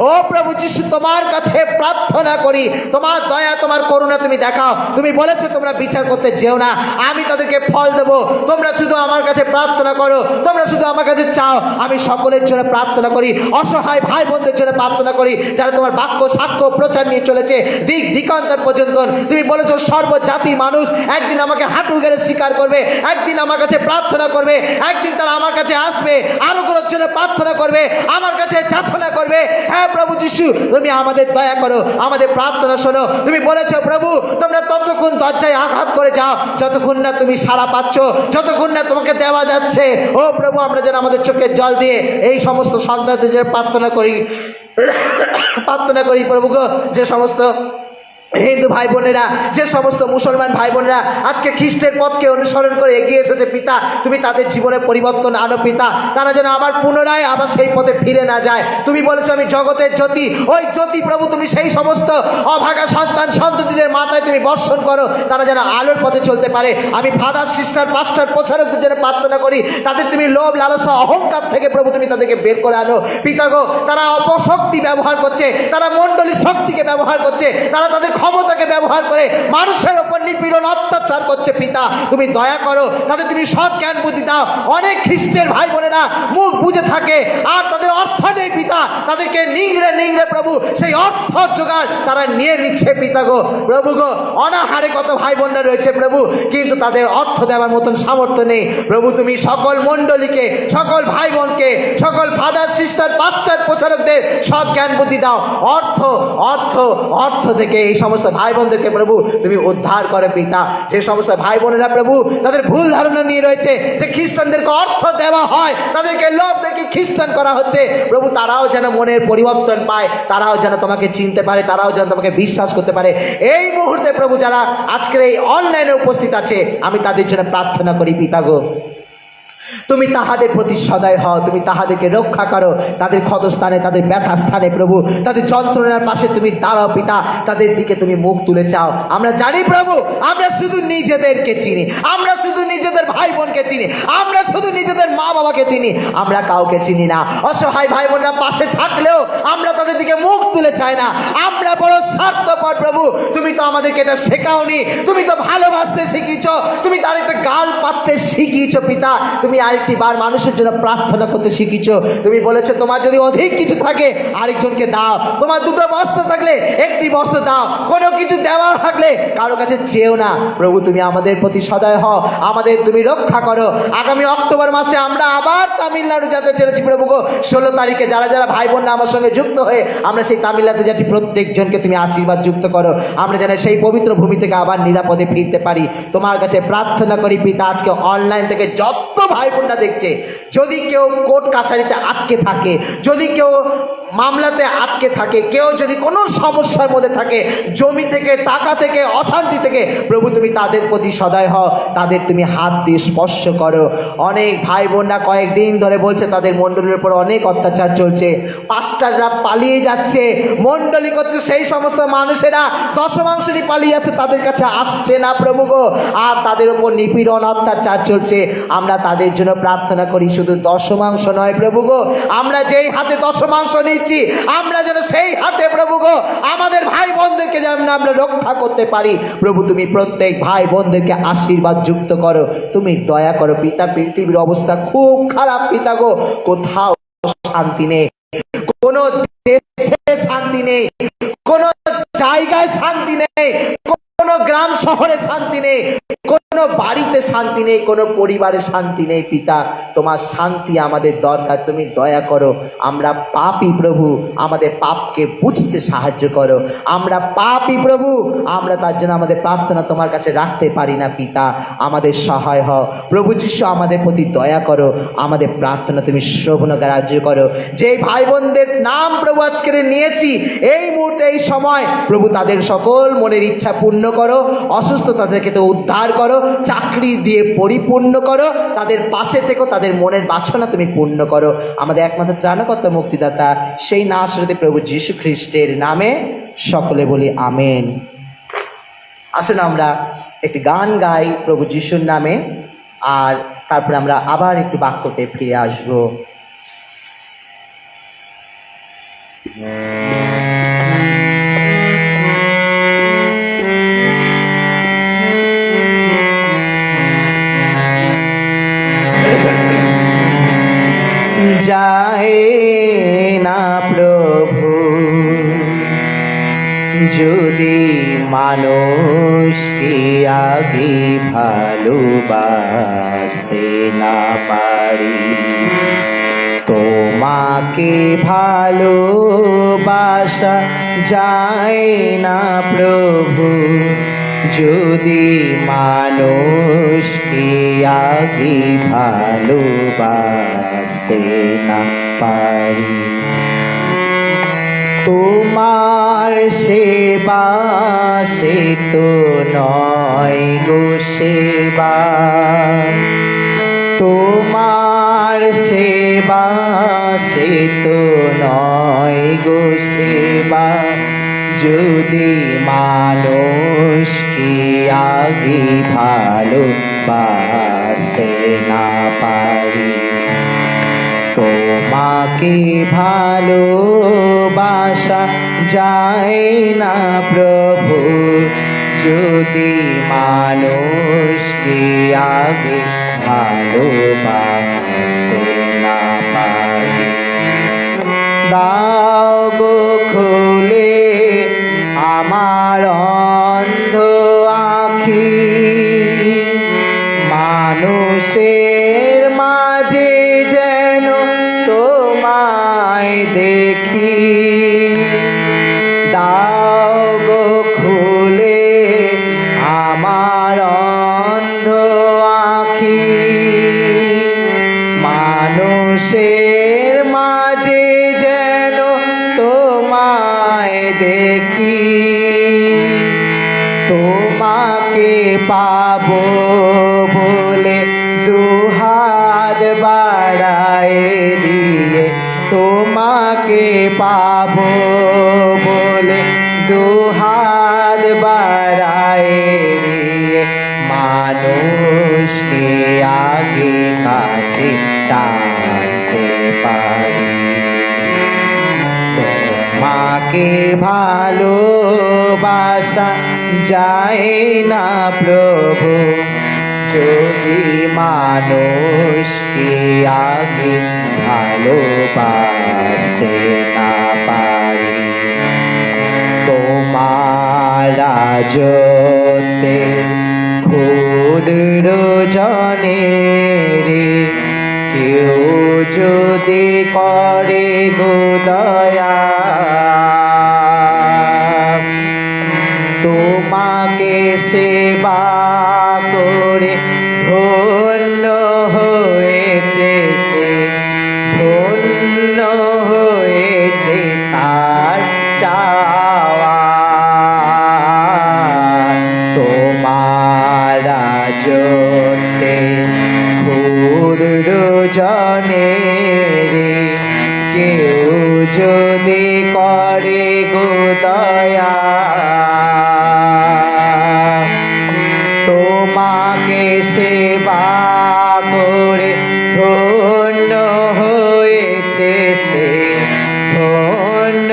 ও প্রভু যিশু তোমার কাছে প্রার্থনা করি, তোমার দয়া, তোমার করুণা তুমি দেখাও। তুমি বলেছো তোমরা বিচার করতে যেও না, আমি তাদেরকে ফল দেবো। তোমরা শুধু আমার কাছে প্রার্থনা করো, তোমরা শুধু আমার কাছে চাও। আমি সকলের জন্য প্রার্থনা করি, অসহায় ভাই বোনদের জন্য প্রার্থনা করি, যারা তোমার বাক্য সাক্ষ্য প্রচার নিয়ে চলেছে দিক দিকান্তর পর্যন্ত। তুমি বলেছো সর্বজাতি মানুষ একদিন আমাকে হাঁটু গেড়ে স্বীকার করবে, একদিন আমার কাছে প্রার্থনা করবে, একদিন তারা আমার কাছে আসবে, আরো গুলোর জন্য প্রার্থনা করবে, আমার কাছে যাচনা করবে। হ্যাঁ প্রভু যিশু তুমি আমাদের দয়া করো, আমাদের প্রার্থনা শোনো। তুমি বলেছো প্রভু তোমরা ততক্ষণ দরজায় আঘাত করে যাও যতক্ষণ না তুমি সাড়া পাচ্ছ, যতক্ষণ না তোমাকে দেওয়া যাচ্ছে। ও প্রভু আমরা যেন আমাদের চোখের জল দিয়ে এই সমস্ত সন্তানদের জন্য প্রার্থনা করি প্রভু গো। যে সমস্ত হিন্দু ভাই বোনেরা, যে সমস্ত মুসলমান ভাই বোনেরা আজকে খ্রিস্টের পথকে অনুসরণ করে এগিয়ে এসেছে পিতা, তুমি তাদের জীবনে পরিবর্তন আনো পিতা, তারা যেন আবার পুনরায় আবার সেই পথে ফিরে না যায়। তুমি বলেছো আমি জগতের জ্যোতি, ওই জ্যোতি প্রভু তুমি সেই সমস্ত অভাগা সন্ততিদের মাথায় তুমি বর্ষণ করো, তারা যেন আলোর পথে চলতে পারে। আমি ফাদার, সিস্টার, পাস্টার, প্রচারকদের জন্য প্রার্থনা করি, তাদের তুমি লোভ, লালসা, অহংকার থেকে প্রভু তুমি তাদেরকে বের করে আনো পিতা গো। তারা অপশক্তি ব্যবহার করছে, তারা মণ্ডলী শক্তিকে ব্যবহার করছে, তারা তাদের ক্ষমতাকে ব্যবহার করে মানুষের উপর নিপীড়ন, অত্যাচার করছে পিতা, তুমি দয়া করো, তাদের তুমি সৎ জ্ঞান বুদ্ধি দাও। অনেক খ্রিস্টের ভাই বোনেরা মুখ বুঝে থাকে আর তাদের অর্থ নেই পিতা, তাদেরকে নিংড়ে নিংড়ে প্রভু সেই অর্থ জোগাড় তারা নিয়ে নিচ্ছে পিতা গো। প্রভু গো অনাহারে কত ভাই বোনরা রয়েছে প্রভু, কিন্তু তাদের অর্থ দেওয়ার মতন সামর্থ্য নেই প্রভু। তুমি সকল মণ্ডলীকে, সকল ভাই বোনকে, সকল ফাদার, সিস্টার, পাস্টার, প্রচারকদের সৎ জ্ঞান বুদ্ধি দাও। অর্থ অর্থ অর্থ থেকে এই সমস্ত ভাই বোনদেরকে প্রভু তুমি উদ্ধার করে পিতা। যে সমস্ত ভাই বোনেরা প্রভু তাদের ভুল ধারণা নিয়ে রয়েছে যে খ্রিস্টানদেরকে অর্থ দেওয়া হয়, তাদেরকে লোভ দেখে খ্রিস্টান করা হচ্ছে প্রভু, তারাও যেন মনের পরিবর্তন পায়, তারাও যেন তোমাকে চিনতে পারে, তারাও যেন তোমাকে বিশ্বাস করতে পারে। এই মুহূর্তে প্রভু যারা আজকের এই অনলাইনে উপস্থিত আছে আমি তাদের জন্য প্রার্থনা করি পিতা গো, তুমি তাহাদের প্রতি সদয় হও, তুমি তাহাদেরকে রক্ষা করো, তাদের ক্ষতস্থানে, তাদের ব্যথা স্থানে প্রভু, তাদের যন্ত্রণার পাশে তুমি দাঁড়াও পিতা, তাদের দিকে তুমি মুখ তুলে চাও। আমরা জানি প্রভু আমরা শুধু নিজেদেরকে চিনি, আমরা শুধু নিজেদের ভাই বোনকে চিনি, আমরা শুধু নিজেদের মা বাবাকে চিনি, আমরা কাউকে চিনি না। অসহায় ভাই বোনরা পাশে থাকলেও আমরা তাদের দিকে মুখ তুলে চাই না, আমরা বড় স্বার্থপর প্রভু। তুমি তো আমাদেরকে এটা শেখাওনি, তুমি তো ভালোবাসতে শিখিয়েছ, তুমি তার একটা গাল পাততে শিখিয়েছ পিতা, তুমি আরেকটি বার মানুষের জন্য প্রার্থনা করতে শিখিয়েছ। তুমি বলেছো তোমার যদি অধিক কিছু থাকে আরেকজনকে দাও, তোমার দুটো বস্ত্র থাকলে একটি বস্ত্র দাও, কোনো কিছু দেওয়া থাকলে কারো কাছে চেয়েও না। প্রভু তুমি আমাদের প্রতি সদয় হও, আমাদের তুমি রক্ষা করো। আগামী অক্টোবর মাসে আমরা আবার তামিলনাড়ু যেতে চলেছি প্রভু গো। 16 তারিখে যারা যারা ভাই বোনরা আমার সঙ্গে যুক্ত হয়ে আমরা সেই তামিলনাড়ু যাচ্ছি, প্রত্যেকজনকে তুমি আশীর্বাদ যুক্ত করো, আমরা যেন সেই পবিত্র ভূমি থেকে আবার নিরাপদে ফিরতে পারি। তোমার কাছে প্রার্থনা করি পিতা, আজকে অনলাইন থেকে যত ভাই বোনরা দেখছে, যদি কেউ কোর্ট কাছারিতে আটকে থাকে, যদি কেউ মামলাতে আটকে থাকে, কেউ যদি কোনো সমস্যার মধ্যে থাকে, জমি থেকে, টাকা থেকে, অশান্তি থেকে, প্রভু তুমি তাদের প্রতি সদয় হও, তাদের তুমি হাত দিয়ে স্পর্শ করো। অনেক ভাই বোনরা কয়েকদিন ধরে বলছে তাদের মণ্ডলীর উপর অনেক অত্যাচার চলছে, পাস্টাররা পালিয়ে যাচ্ছে, মণ্ডলী করছে, সেই সমস্ত মানুষেরা দশমাংশ নিয়ে পালিয়ে যাচ্ছে, তাদের কাছে আসছে না প্রভু গো, আর তাদের উপর নিপীড়ন অত্যাচার চলছে। আমরা তাদের জন্য প্রার্থনা করি, শুধু দশমাংশ নয় প্রভু গো, আমরা যেই হাতে দশমাংশ নিচ্ছি, আমরা যেন সেই হাতে প্রভু গো আমাদের ভাই বোনদেরকে যেন আমরা রক্ষা করতে পারি। প্রভু তুমি প্রত্যেক ভাই বোনদেরকে আশীর্বাদ যুক্ত করো, তুমি দয়া করো পিতা। পৃথিবীর অবস্থা খুব খারাপ পিতা গো, কোথাও শান্তি নেই, কোনো দেশে শান্তি নেই, কোনো জায়গায় শান্তি নেই, কোনো গ্রাম শহরে শান্তি নেই, কোনো বাড়িতে শান্তি নেই, কোনো পরিবারে শান্তি নেই। পিতা তোমার শান্তি আমাদের দরকার, তুমি দয়া করো। আমরা পাপী প্রভু, আমাদের পাপকে বুঝতে সাহায্য করো। আমরা পাপী প্রভু, আমরা তার জন্য আমাদের প্রার্থনা তোমার কাছে রাখতে পারি না। পিতা আমাদের সহায় হও প্রভু যিশু, আমাদের প্রতি দয়া করো, আমাদের প্রার্থনা তুমি শ্রবণ গ্রাহ্য করো। যে ভাই বোনদের নাম প্রভু আজকে নিয়েছি, এই মুহূর্তে এই সময় প্রভু তাদের সকল মনের ইচ্ছা পূর্ণ করো, অসুস্থতা থেকে তো উদ্ধার করো, চাকরি দিয়ে পরিপূর্ণ করো, তাদের পাশে থেকো, তাদের মনের বাসনা তুমি পূর্ণ করো। আমাদের একমাত্র ত্রাণকর্তা মুক্তিদাতা সেই নাসরতে প্রভু যীশু খ্রিস্টের নামে সকলে বলি আমেন। আসুন আমরা একটি গান গাই প্রভু যিশুর নামে, আর তারপরে আমরা আবার একটু বাক্যতে ফিরে আসবো। যায় না প্রভু যদি মানুষকে আগে ভালোবাসতে না পারি, তোমাকে ভালোবাসা যায় না প্রভু যদি মানুষকে আগে ভালোবাসতে না পারি। তোমার সেবা সে তো নয় গো সেবা, তোমার সেবা সে তো নয় গো সেবা যদি মানুষকে আগে ভালোবাসতে না পারি। তোমাকে ভালোবাসা যায় না প্রভু যদি মানুষকে আগে ভালোবাসতে না পারি। দাও গো খুলে আমার অন্ধ আখি, মানুষের মাঝে যেন তোমায় দেখি। দাও গো খুলে আমার অন্ধ আখি, মানুষের মাঝে যেন তোমায় দেখি। তোমাকে পাবো বলে দুহাত বাড়ায় দিয়ে, তোমাকে পাবো বলে দুহাত বাড়ায় দিয়ে মানুষকে আগে কাছে টানতে পারি। তোমাকে ভালোবাসা যায় না প্রভু যদি মানুষকে আগে ভালোবাসতে না পারি। তোমার রাজত্বে ক্ষুদ্র জনের কেউ যদি করে গো দয়া, তোমাকে সেবা করে ধন্য হয়েছে সে, ধন্য হয়েছে দুজনের কেউ যদি করে গো দয়া, তোমাকে সেবা করে ধন্য হয়েছে সে, ধন্য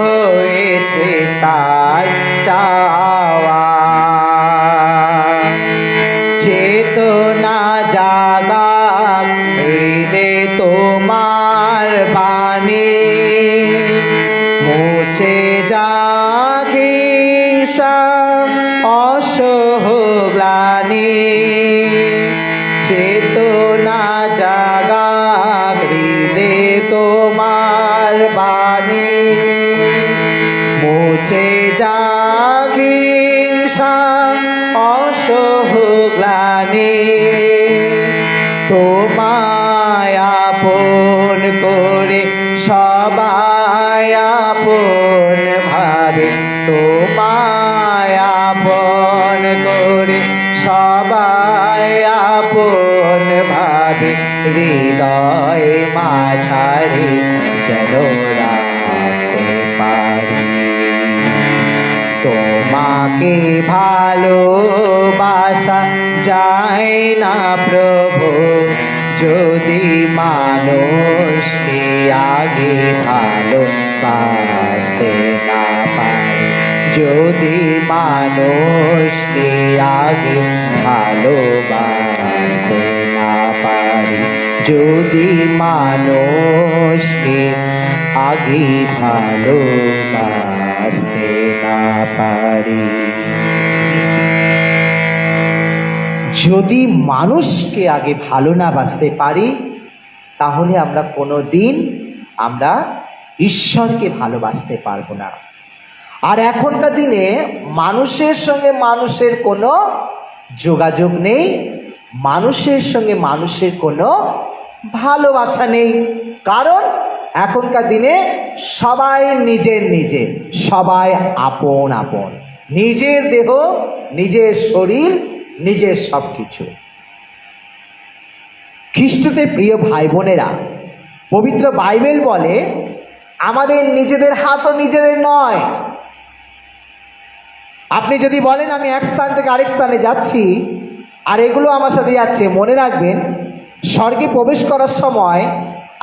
হয়েছে তার চাওয়া। চেতনা জাগাক হৃদে তোমার বাণী, মুছে যাক হিংসা অসহ গ্লানি। চেতনা জাগাক হৃদে তোমার বাণী, মুছে যাক হিংসা অসহ গ্লানি। তোমায় আপন করে সবাই আপন ভাবে, তোমায় আপন করে সবাই আপন ভাবে, হৃদয় মাঝারে যেন রাখতে পারি। তোমাকে ভালোবাসা যায় না প্রভু যদি মানুষকে আগে ভালোবাসতে না পারে, যদি মানুষকে আগে ভালোবাসতে না পারে, যদি মানুষকে আগে ভালোবাসতে না পারি। যদি মানুষকে আগে ভালো না বাসতে পারি, তাহলে আমরা কোনোদিন আমরা ঈশ্বরকে ভালোবাসতে পারবো না। আর এখনকার দিনে মানুষের সঙ্গে মানুষের কোনো যোগাযোগ নেই, মানুষের সঙ্গে মানুষের কোনো ভালোবাসা নেই। কারণ এখনকার দিনে সবাই নিজের নিজের, সবাই আপন আপন, নিজের দেহ, নিজের শরীর, নিজের সব কিছু। খ্রিস্টতে প্রিয় ভাই বোনেরা, পবিত্র বাইবেল বলে আমাদের নিজেদের হাতও নিজেদের নয়। আপনি যদি বলেন আমি এক স্থান থেকে আরেক স্থানে যাচ্ছি আর এগুলো আমার সাথে যাচ্ছে, মনে রাখবেন স্বর্গে প্রবেশ করার সময়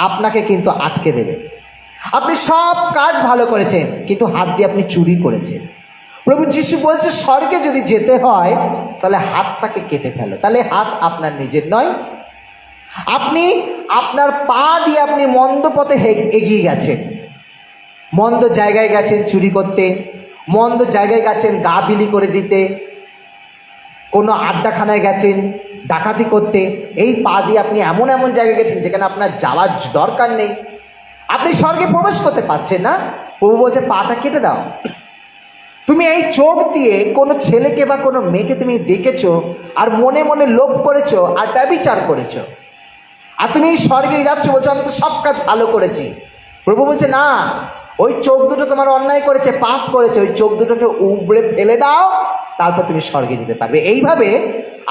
আপনাকে কিন্তু আটকে দেবে। আপনি সব কাজ ভালো করেছেন কিন্তু হাত দিয়ে আপনি চুরি করেছেন। প্রভু যিশু বলছে স্বর্গে যদি যেতে হয় তাহলে হাতটাকে কেটে ফেলো, তাহলে হাত আপনার নিজের নয়। আপনি আপনার পা দিয়ে আপনি মন্দ পথে এগিয়ে গেছেন, মন্দ জায়গায় গেছেন চুরি করতে, মন্দ জায়গায় গেছেন গা বিলি করে দিতে, কোনো আড্ডাখানায় গেছেন ডাকাতি করতে। এই পা দিয়ে আপনি এমন এমন জায়গায় গেছেন যেখানে আপনার যাওয়ার দরকার নেই, আপনি স্বর্গে প্রবেশ করতে পারছেন না। প্রভু বলছে পাটা কেটে দাও। তুমি এই চোখ দিয়ে কোনো ছেলেকে বা কোনো মেয়েকে তুমি দেখেছো আর মনে মনে লোভ করেছো আর ব্যভিচার করেছো, আর তুমি এই স্বর্গে যাচ্ছ বলছো আমি তো সব কাজ ভালো করেছি। প্রভু বলছে না, ওই চোখ দুটো তোমার অন্যায় করেছে, পাপ করেছে, ওই চোখ দুটোকে উবড়ে ফেলে দাও, তারপর তুমি স্বর্গে যেতে পারবে। এইভাবে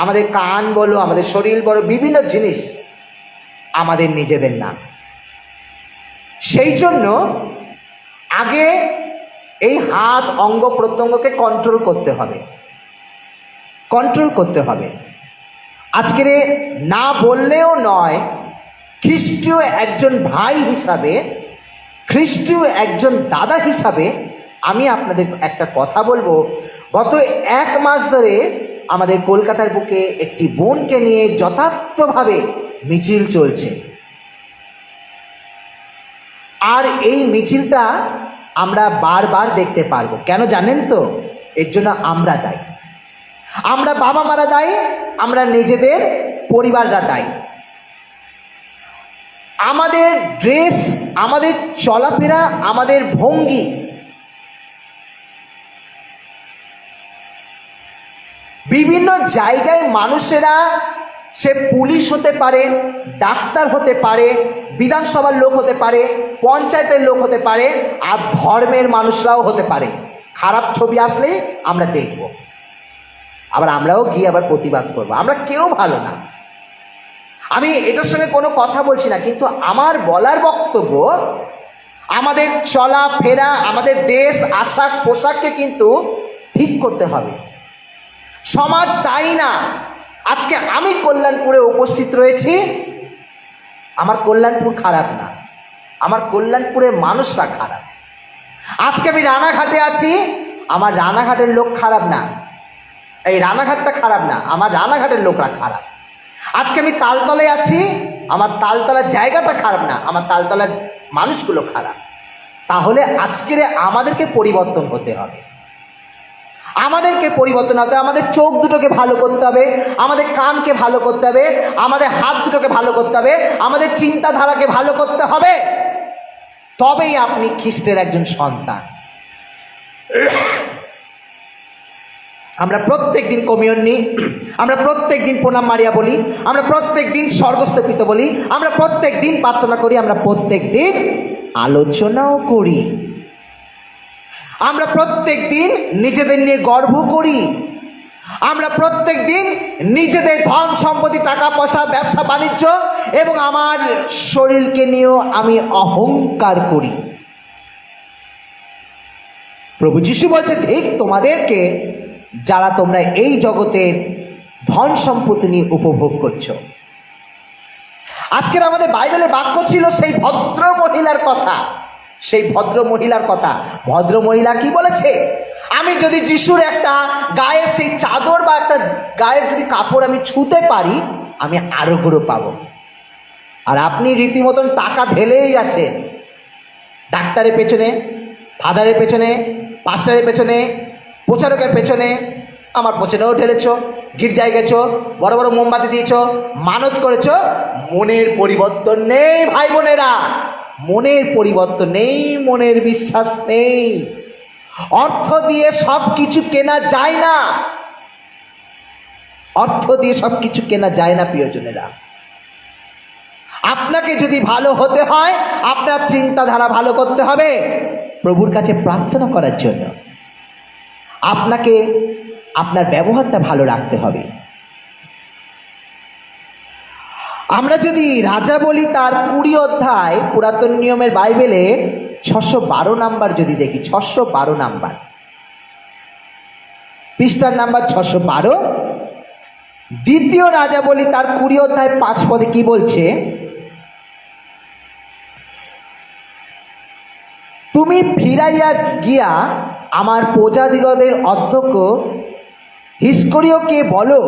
আমাদের কান বলো, আমাদের শরীর বলো, বিভিন্ন জিনিস আমাদের নিজেদের না। সেই জন্য আগে এই হাত অঙ্গ প্রত্যঙ্গকে কন্ট্রোল করতে হবে, কন্ট্রোল করতে হবে। আজকের না বললেও নয়, খ্রিস্টীয় একজন ভাই হিসাবে, খ্রিস্টীয় একজন দাদা হিসাবে আমি আপনাদের একটা কথা বলবো। গত 1 মাস ধরে আমাদের কলকাতার বুকে একটি বোনকে নিয়ে যথার্থভাবে মিছিল চলছে, আর এই মিছিলটা আমরা বারবার দেখতে পারবো। কেন জানেন তো? এর জন্য আমরা দায়ী, আমরা বাবা মারা দায়ী, আমরা নিজেদের পরিবাররা দায়ী। আমাদের ড্রেস, আমাদের চলাফেরা, আমাদের ভঙ্গি, বিভিন্ন জায়গায় মানুষেরা, সে পুলিশ হতে পারে, ডাক্তার হতে পারে, বিধানসভার লোক হতে পারে, পঞ্চায়েতের লোক হতে পারে, আর ধর্মের মানুষরাও হতে পারে। খারাপ ছবি আসলে আমরা দেখব, আবার আমরাও গিয়ে আবার প্রতিবাদ করব। আমরা কেউ ভালো না। আমি এটার সঙ্গে কোনো কথা বলছি না, কিন্তু আমার বলার বক্তব্য আমাদের চলা ফেরা, আমাদের দেশ, আশাক পোশাককে কিন্তু ঠিক করতে হবে। সমাজ তাই না। আজকে আমি কল্যাণপুরে উপস্থিত রয়েছি, আমার কল্যাণপুর খারাপ না, আমার কল্যাণপুরের মানুষরা খারাপ। আজকে আমি রানাঘাটে আছি, আমার রানাঘাটের লোক খারাপ না, এই রানাঘাটটা খারাপ না, আমার রানাঘাটের লোকরা খারাপ। আজকে আমি তালতলায় আছি, আমার তালতলার জায়গাটা খারাপ না, আমার তালতলার মানুষগুলো খারাপ। তাহলে আজকের আমাদেরকে পরিবর্তন হতে হবে, আমাদেরকে পরিবর্তন হতে হবে। আমাদের চোখ দুটোকে ভালো করতে হবে, আমাদের কানকে ভালো করতে হবে, আমাদের হাত দুটোকে ভালো করতে হবে, আমাদের চিন্তাধারাকে ভালো করতে হবে। তবেই আপনি খ্রিস্টের একজন সন্তান। আমরা প্রত্যেক দিন কমিউন নিই, আমরা প্রত্যেক দিন প্রণাম মারিয়া বলি, আমরা প্রত্যেক দিন স্বর্গস্থপিত বলি, আমরা প্রত্যেক দিন প্রার্থনা করি, আমরা প্রত্যেক দিন আলোচনাও করি, আমরা প্রত্যেক দিন নিজেদের নিয়ে গর্ব করি, আমরা প্রত্যেক দিন নিজেদের ধন সম্পত্তি, টাকা পয়সা, ব্যবসা বাণিজ্য এবং আমার শরীরকে নিয়েও আমি অহংকার করি। প্রভু যিশু বলছে, ঠিক তোমাদেরকে যারা তোমরা এই জগতের ধন সম্পত্তি নিয়ে উপভোগ করছো। আজকের আমাদের বাইবেলে বাক্য ছিল সেই ভদ্র মহিলার কথা, সেই ভদ্র মহিলার কথা। ভদ্র মহিলা কি বলেছে? আমি যদি যিশুর একটা গায়ের সেই চাদর বা একটা গায়ের যদি কাপড় আমি ছুঁতে পারি, আমি আরোগ্য পাবো। আর আপনি রীতিমতন টাকা ঢেলেই যাচ্ছেন ডাক্তারের পেছনে, ফাদারের পেছনে, পাস্টারের পেছনে, প্রচারকের পেছনে। আমার পেছনেও ঢেলেছ, গির্জায় গেছ, বড় বড় মোমবাতি দিয়েছ, মানত করেছ, মনের পরিবর্তন নেই ভাই বোনেরা, মনের পরিবর্তন নেই, মনের বিশ্বাস নেই। অর্থ দিয়ে সব কিছু কেনা যায় না, অর্থ দিয়ে সব কিছু কেনা যায় না প্রিয়জনেরা। আপনাকে যদি ভালো হতে হয়, আপনার চিন্তাধারা ভালো করতে হবে, প্রভুর কাছে প্রার্থনা করার জন্য আপনাকে আপনার ব্যবহারটা ভালো রাখতে হবে। আমরা যদি রাজা বলি তার 20 অধ্যায় পুরাতন নিয়মের বাইবেলে 612 নাম্বার যদি দেখি, 612 নাম্বার, পৃষ্ঠার নাম্বার 612, দ্বিতীয় রাজা বলি তার 20 অধ্যায় 5 পদে কি বলছে? তুমি ফিরাইয়া গিয়া আমার প্রজাদিগদের অধ্যক্ষ হিস্করিয়কে বলো,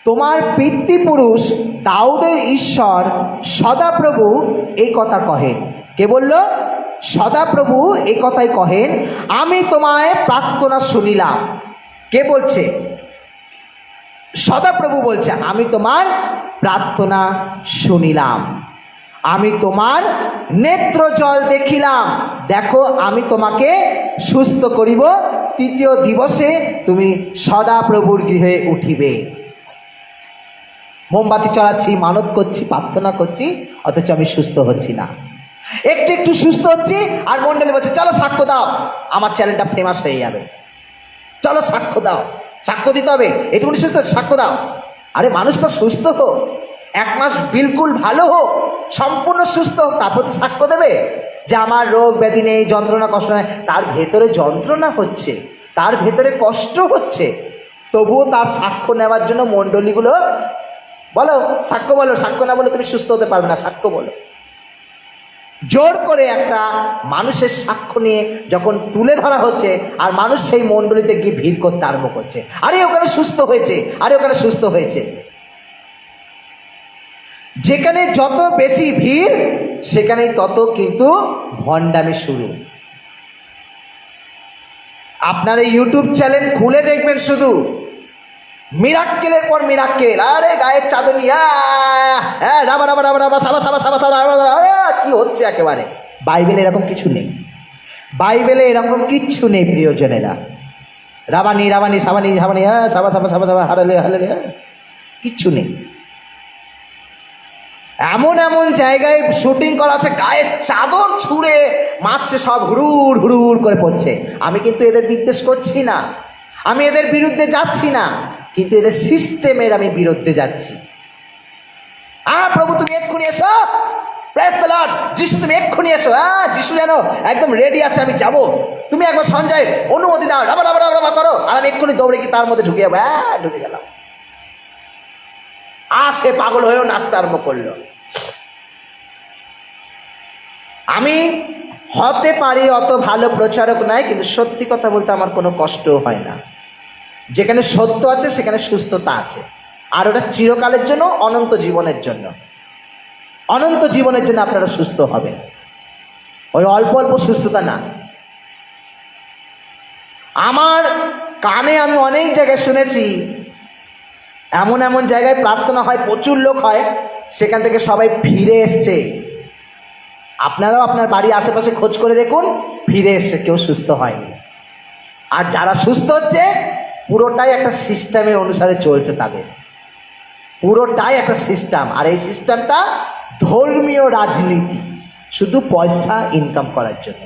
তোমার পিতৃপুরুষ দাউদের ঈশ্বর সদাপ্রভু এই কথা কহেন। কে বলল? সদাপ্রভু এই কথাই কহেন, আমি তোমায় প্রার্থনা শুনিলাম। কে বলছে? সদাপ্রভু বলছে, আমি তোমার প্রার্থনা শুনিলাম, আমি তোমার নেত্র জল দেখিলাম, দেখো আমি তোমাকে সুস্থ করিব, তৃতীয় দিবসে তুমি সদাপ্রভুর গৃহে উঠিবে। মোমবাতি চড়াচ্ছি, মানত করছি, প্রার্থনা করছি, অথচ আমি সুস্থ হচ্ছি না। একটু একটু সুস্থ হচ্ছি, আর মন্ডলী বলছে চলো সাক্ষ্য দাও, আমার চ্যানেলটা ফেমাস হয়ে যাবে, চলো সাক্ষ্য দাও। সাক্ষ্য দিতে হবে, এটুকুনি সুস্থ, সাক্ষ্য দাও। আরে মানুষটা সুস্থ হোক, 1 মাস বিলকুল ভালো হোক, সম্পূর্ণ সুস্থ হোক, তারপর তো সাক্ষ্য দেবে যে আমার রোগ ব্যাধি নেই, যন্ত্রণা কষ্ট নেই। তার ভেতরে যন্ত্রণা হচ্ছে, তার ভেতরে কষ্ট হচ্ছে, তবুও তার সাক্ষ্য নেওয়ার জন্য মণ্ডলীগুলো বলো সাক্ষ্য বলো, সাক্ষ্য না বলে তুমি সুস্থ হতে পারবে না, সাক্ষ্য বলো। জোর করে একটা মানুষের সাক্ষ্য নিয়ে যখন তুলে ধরা হচ্ছে, আর মানুষ সেই মণ্ডলীতে গিয়ে ভিড় করতে আরম্ভ করছে, আরে ওখানে সুস্থ হয়েছে, আরে ওখানে সুস্থ হয়েছে। যেখানে যত বেশি ভিড়, সেখানেই তত কিন্তু ভণ্ডামি শুরু। আপনার এই ইউটিউব চ্যানেল খুলে দেখবেন, শুধু মিরাক্কেলের পর মিরাক্কেল। আরে গায়ের চাদর নিয়ে রাবা রাবা রাবা রাবা সাবা সাবা সাবা সাবা, কি হচ্ছে একেবারে। বাইবেলে এরকম কিছু নেই, বাইবেলে এরকম কিচ্ছু নেই প্রিয়জনেরা। রাবানি রাবানি সাবানি সাবানি, সাবা সাবা সাবা সাবা, হারালে হারালে, কিচ্ছু নেই। এমন এমন জায়গায় শুটিং করা আছে, গায়ের চাদর ছুঁড়ে মারছে, সব হুড়ুর হুড়ুর করে পড়ছে। আমি কিন্তু এদের বিদ্বেষ করছি না, আমি এদের বিরুদ্ধে যাচ্ছি না, কিন্তু এদের সিস্টেমের আমি বিরুদ্ধে যাচ্ছি। প্রভু তুমি এক্ষুনি এসো, প্রেজ দ্য লর্ড, যিশু তুমি এক্ষুনি এসো, যিশু যেন একদম রেডি আছে, আমি যাব, তুমি একবার সঞ্জয় অনুমতি দাও, রাবা রাবা রাবা করো, আর আমি এক্ষুনি দৌড়ে কি তার মধ্যে ঢুকে যাবো। ঢুকে গেলাম। সে পাগল হয়েও নাচতে আরম্ভ করলো। আমি হতে পারি অত ভালো প্রচারক নয়, কিন্তু সত্যি কথা বলতে আমার কোনো কষ্ট হয় না। যেখানে সত্য আছে সেখানে সুস্থতা আছে, আর ওটা চিরকালের জন্য, অনন্ত জীবনের জন্য। অনন্ত জীবনের জন্য আপনারা সুস্থ হবেন, ওই অল্প অল্প সুস্থতা না। আমার কানে আমি অনেক জায়গায় শুনেছি, এমন এমন জায়গায় প্রার্থনা হয়, প্রচুর লোক হয়, সেখান থেকে সবাই ফিরে এসছে। আপনারাও আপনার বাড়ির আশেপাশে খোঁজ করে দেখুন, ফিরে এসছে, কেউ সুস্থ হয়নি। আর যারা সুস্থ হচ্ছে পুরোটাই একটা সিস্টেমের অনুসারে চলছে, তাদের পুরোটাই একটা সিস্টেম। আর এই সিস্টেমটা ধর্মীয় রাজনীতি, শুধু পয়সা ইনকাম করার জন্য।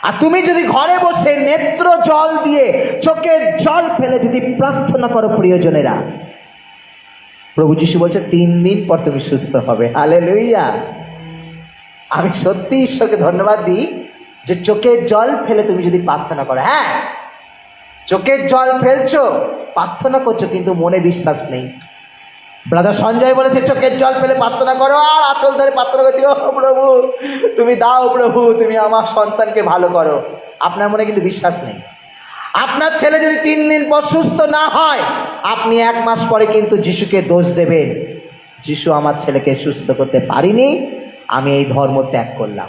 আর তুমি যদি ঘরে বসে নেত্র জল দিয়ে, চোখের জল ফেলে যদি প্রার্থনা করো প্রিয়জনেরা, প্রভু যিশু বলছে 3 দিন পর তুমি সুস্থ হবে। হালেলুয়া। আমি সত্যি ঈশ্বরকে ধন্যবাদ দিই যে চোখের জল ফেলে তুমি যদি প্রার্থনা করো, চোখের জল ফেলছো, প্রার্থনা করছো, কিন্তু মনে বিশ্বাস নেই। ব্রাদার সঞ্জয় বলেছে চোখের জল ফেলে প্রার্থনা করো, আর আঁচল ধরে প্রার্থনা করছি, ও প্রভু তুমি দাও, প্রভু তুমি আমার সন্তানকে ভালো করো। আপনার মনে কিন্তু বিশ্বাস নেই। আপনার ছেলে যদি 3 দিন পর সুস্থ না হয়, আপনি 1 মাস পরে কিন্তু যিশুকে দোষ দেবেন, যিশু আমার ছেলেকে সুস্থ করতে পারিনি, আমি এই ধর্ম ত্যাগ করলাম,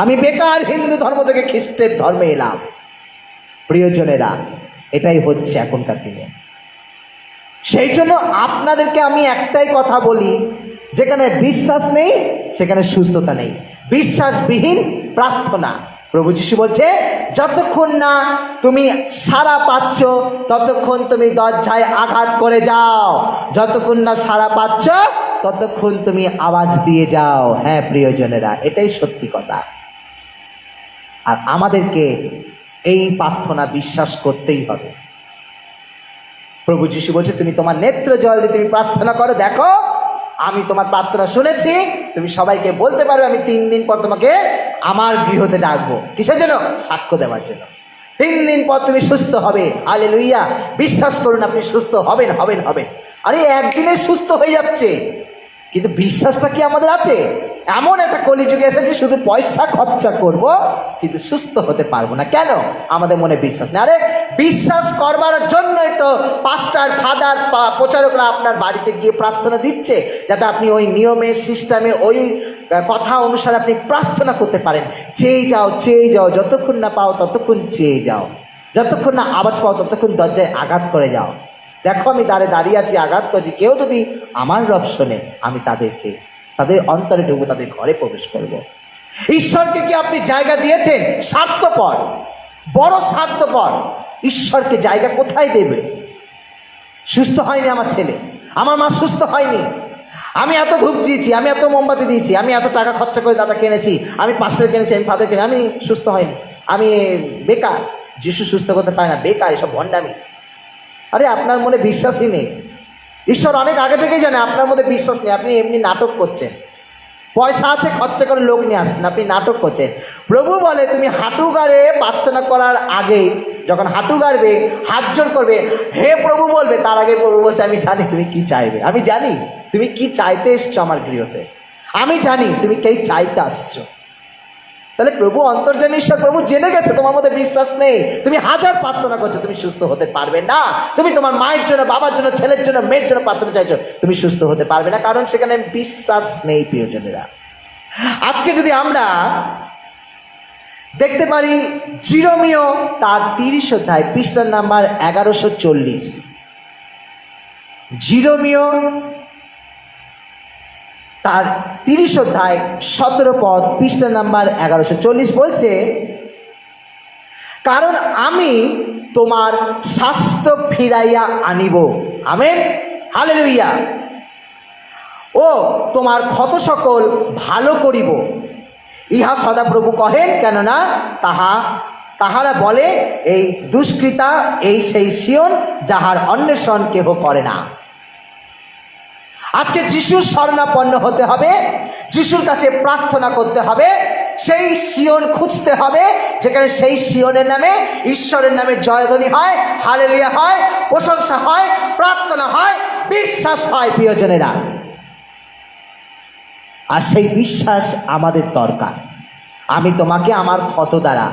আমি বেকার হিন্দু ধর্ম থেকে খ্রিস্টের ধর্মে এলাম। প্রিয়জনেরা, এটাই হচ্ছে এখনকার দিনে। সেই জন্য আপনাদেরকে আমি একটাই কথা বলি, যেখানে বিশ্বাস নেই সেখানে সুস্থতা নেই। বিশ্বাসবিহীন প্রার্থনা, প্রভু যিশু বলছে যতক্ষণ না তুমি সাড়া পাচ্ছ ততক্ষণ তুমি দরজায় আঘাত করে যাও, যতক্ষণ না সাড়া পাচ্ছ ততক্ষণ তুমি আওয়াজ দিয়ে যাও। হ্যাঁ প্রিয়জনেরা, এটাই সত্যি কথা। আর আমাদেরকে এই প্রার্থনা বিশ্বাস করতেই হবে। প্রভু যিশু বলছে তুমি তোমার নেত্র জল দিয়ে তুমি প্রার্থনা করো, দেখো আমি তোমার প্রার্থনা শুনেছি, তুমি সবাইকে বলতে পারবে আমি 3 দিন পর তোমাকে আমার গৃহতে ডাকবো। কিসের জন্য? সাক্ষ্য দেওয়ার জন্য। 3 দিন পর তুমি সুস্থ হবে। হালেলুয়া। বিশ্বাস করুন, আপনি সুস্থ হবেন হবেন হবেন। আরে একদিনে সুস্থ হয়ে যাচ্ছে, কিন্তু বিশ্বাসটা কি আমাদের আছে? এমন একটা কলিযুগে এসেছে শুধু পয়সা খরচা করব, কিন্তু সুস্থ হতে পারবো না। কেন? আমাদের মনে বিশ্বাস নেই। আরে বিশ্বাস করবার জন্যই তো পাস্টার, ফাদার, প্রচারকরা আপনার বাড়িতে গিয়ে প্রার্থনা দিচ্ছে, যাতে আপনি ওই নিয়মে, সিস্টেমে, ওই কথা অনুসারে আপনি প্রার্থনা করতে পারেন। চেয়ে যাও, চেয়ে যাও, যতক্ষণ না পাও ততক্ষণ চেয়ে যাও, যতক্ষণ না আওয়াজ পাও ততক্ষণ দরজায় আঘাত করে যাও। দেখো আমি দাঁড়িয়ে আছি, আঘাত করছি, কেউ যদি আমার রব শোনে, আমি তাদের অন্তরে ঢুকবো, তাদের ঘরে প্রবেশ করব। ঈশ্বরকে কি আপনি জায়গা দিয়েছেন? স্বার্থপর, বড় স্বার্থপর। ঈশ্বরকে জায়গা কোথায় দেবে? সুস্থ হয়নি আমার ছেলে, আমার মা সুস্থ হয়নি, আমি এত ধূপ দিয়েছি, আমি এত মোমবাতি দিয়েছি, আমি এত টাকা খরচা করে দাদা কিনেছি, আমি পাস্টার কিনেছি, আমি ফাদার কিনেছি, আমি সুস্থ হয়নি, আমি বেকার। যিশু সুস্থ করতে পারে না, বেকার, এসব ভণ্ডামি। আরে আপনার মনে বিশ্বাসই নেই। ঈশ্বর অনেক আগে থেকেই জানে আপনার মধ্যে বিশ্বাস নেই, আপনি এমনি নাটক করছেন। পয়সা আছে, খরচা করে লোক নিয়ে আসছেন, আপনি নাটক করছেন। প্রভু বলে তুমি হাঁটু গাড়ে প্রার্থনা করার আগে, যখন হাঁটু গাড়বে, হাত জোর করবে, হে প্রভু বলবে, তার আগে প্রভু বলছে আমি জানি তুমি কি চাইবে, আমি জানি তুমি কি চাইতে এসছো আমার গৃহতে, আমি জানি তুমি কে চাইতে আসছো। তাহলে প্রভু অন্তর্যামী ঈশ্বর, প্রভু জেনে গেছে তোমার মধ্যে বিশ্বাস নেই। তুমি হাজার প্রার্থনা করছো, তুমি সুস্থ হতে পারবে না। তুমি তোমার মায়ের জন্য, বাবার জন্য, ছেলের জন্য, মেয়ের জন্য প্রার্থনা চাইছো, তুমি সুস্থ হতে পারবে না, কারণ সেখানে বিশ্বাস নেই। প্রিয়জনেরা, আজকে যদি আমরা দেখতে পারি জিরোমিও তার 30 অধ্যায় পৃষ্ঠার নাম্বার 1140, জিরোমিও তার 30 অধ্যায় 17 পদ পৃষ্ঠা নাম্বার 1140 বলছে, কারণ আমি তোমার স্বাস্থ্য ফিরাইয়া আনিব। Amen, hallelujah. ও তোমার ক্ষত সকল ভালো করিব, ইহা সদাপ্রভু কহেন। কেননা তাহারা বলে এই দুষ্কৃতা, এই সেই সিয়ন যাহার অন্বেষণ কেহ করে না। আজকে যিশুর শরণাপন্ন হতে হবে, যিশুর কাছে প্রার্থনা করতে হবে, সেই সিয়ন খুঁজতে হবে যেখানে সেই সিয়নের নামে, ঈশ্বরের নামে জয়ধ্বনি হয়, হালেলুয়া হয়, প্রশংসা হয়, প্রার্থনা হয়, বিশ্বাস হয় প্রিয়জনেরা। আর সেই বিশ্বাস আমাদের দরকার। আমি তোমাকে আমার ক্ষত দ্বারা,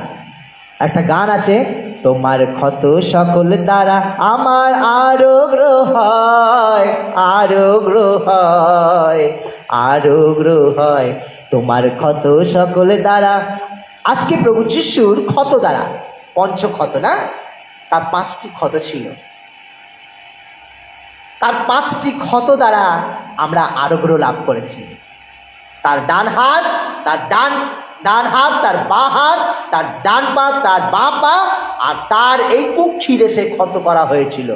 একটা গান আছে, তোমার ক্ষত সকল দ্বারা আমার আরোগ্য হয়, আরোগ্য হয়, আরোগ্য হয়, তোমার ক্ষত সকল দ্বারা। আজকে প্রভু যিশুর ক্ষত দ্বারা, পঞ্চক্ষত না, তার 5টি ক্ষত ছিল, তার 5টি ক্ষত দ্বারা আমরা আরোগ্য লাভ করেছি। তার ডান হাত, তার ডান হাত, তার বাঁ হাত, তার ডান পা, তার বাঁ পা, আর তার এই কুক্ষিরে সে ক্ষত করা হয়েছিল,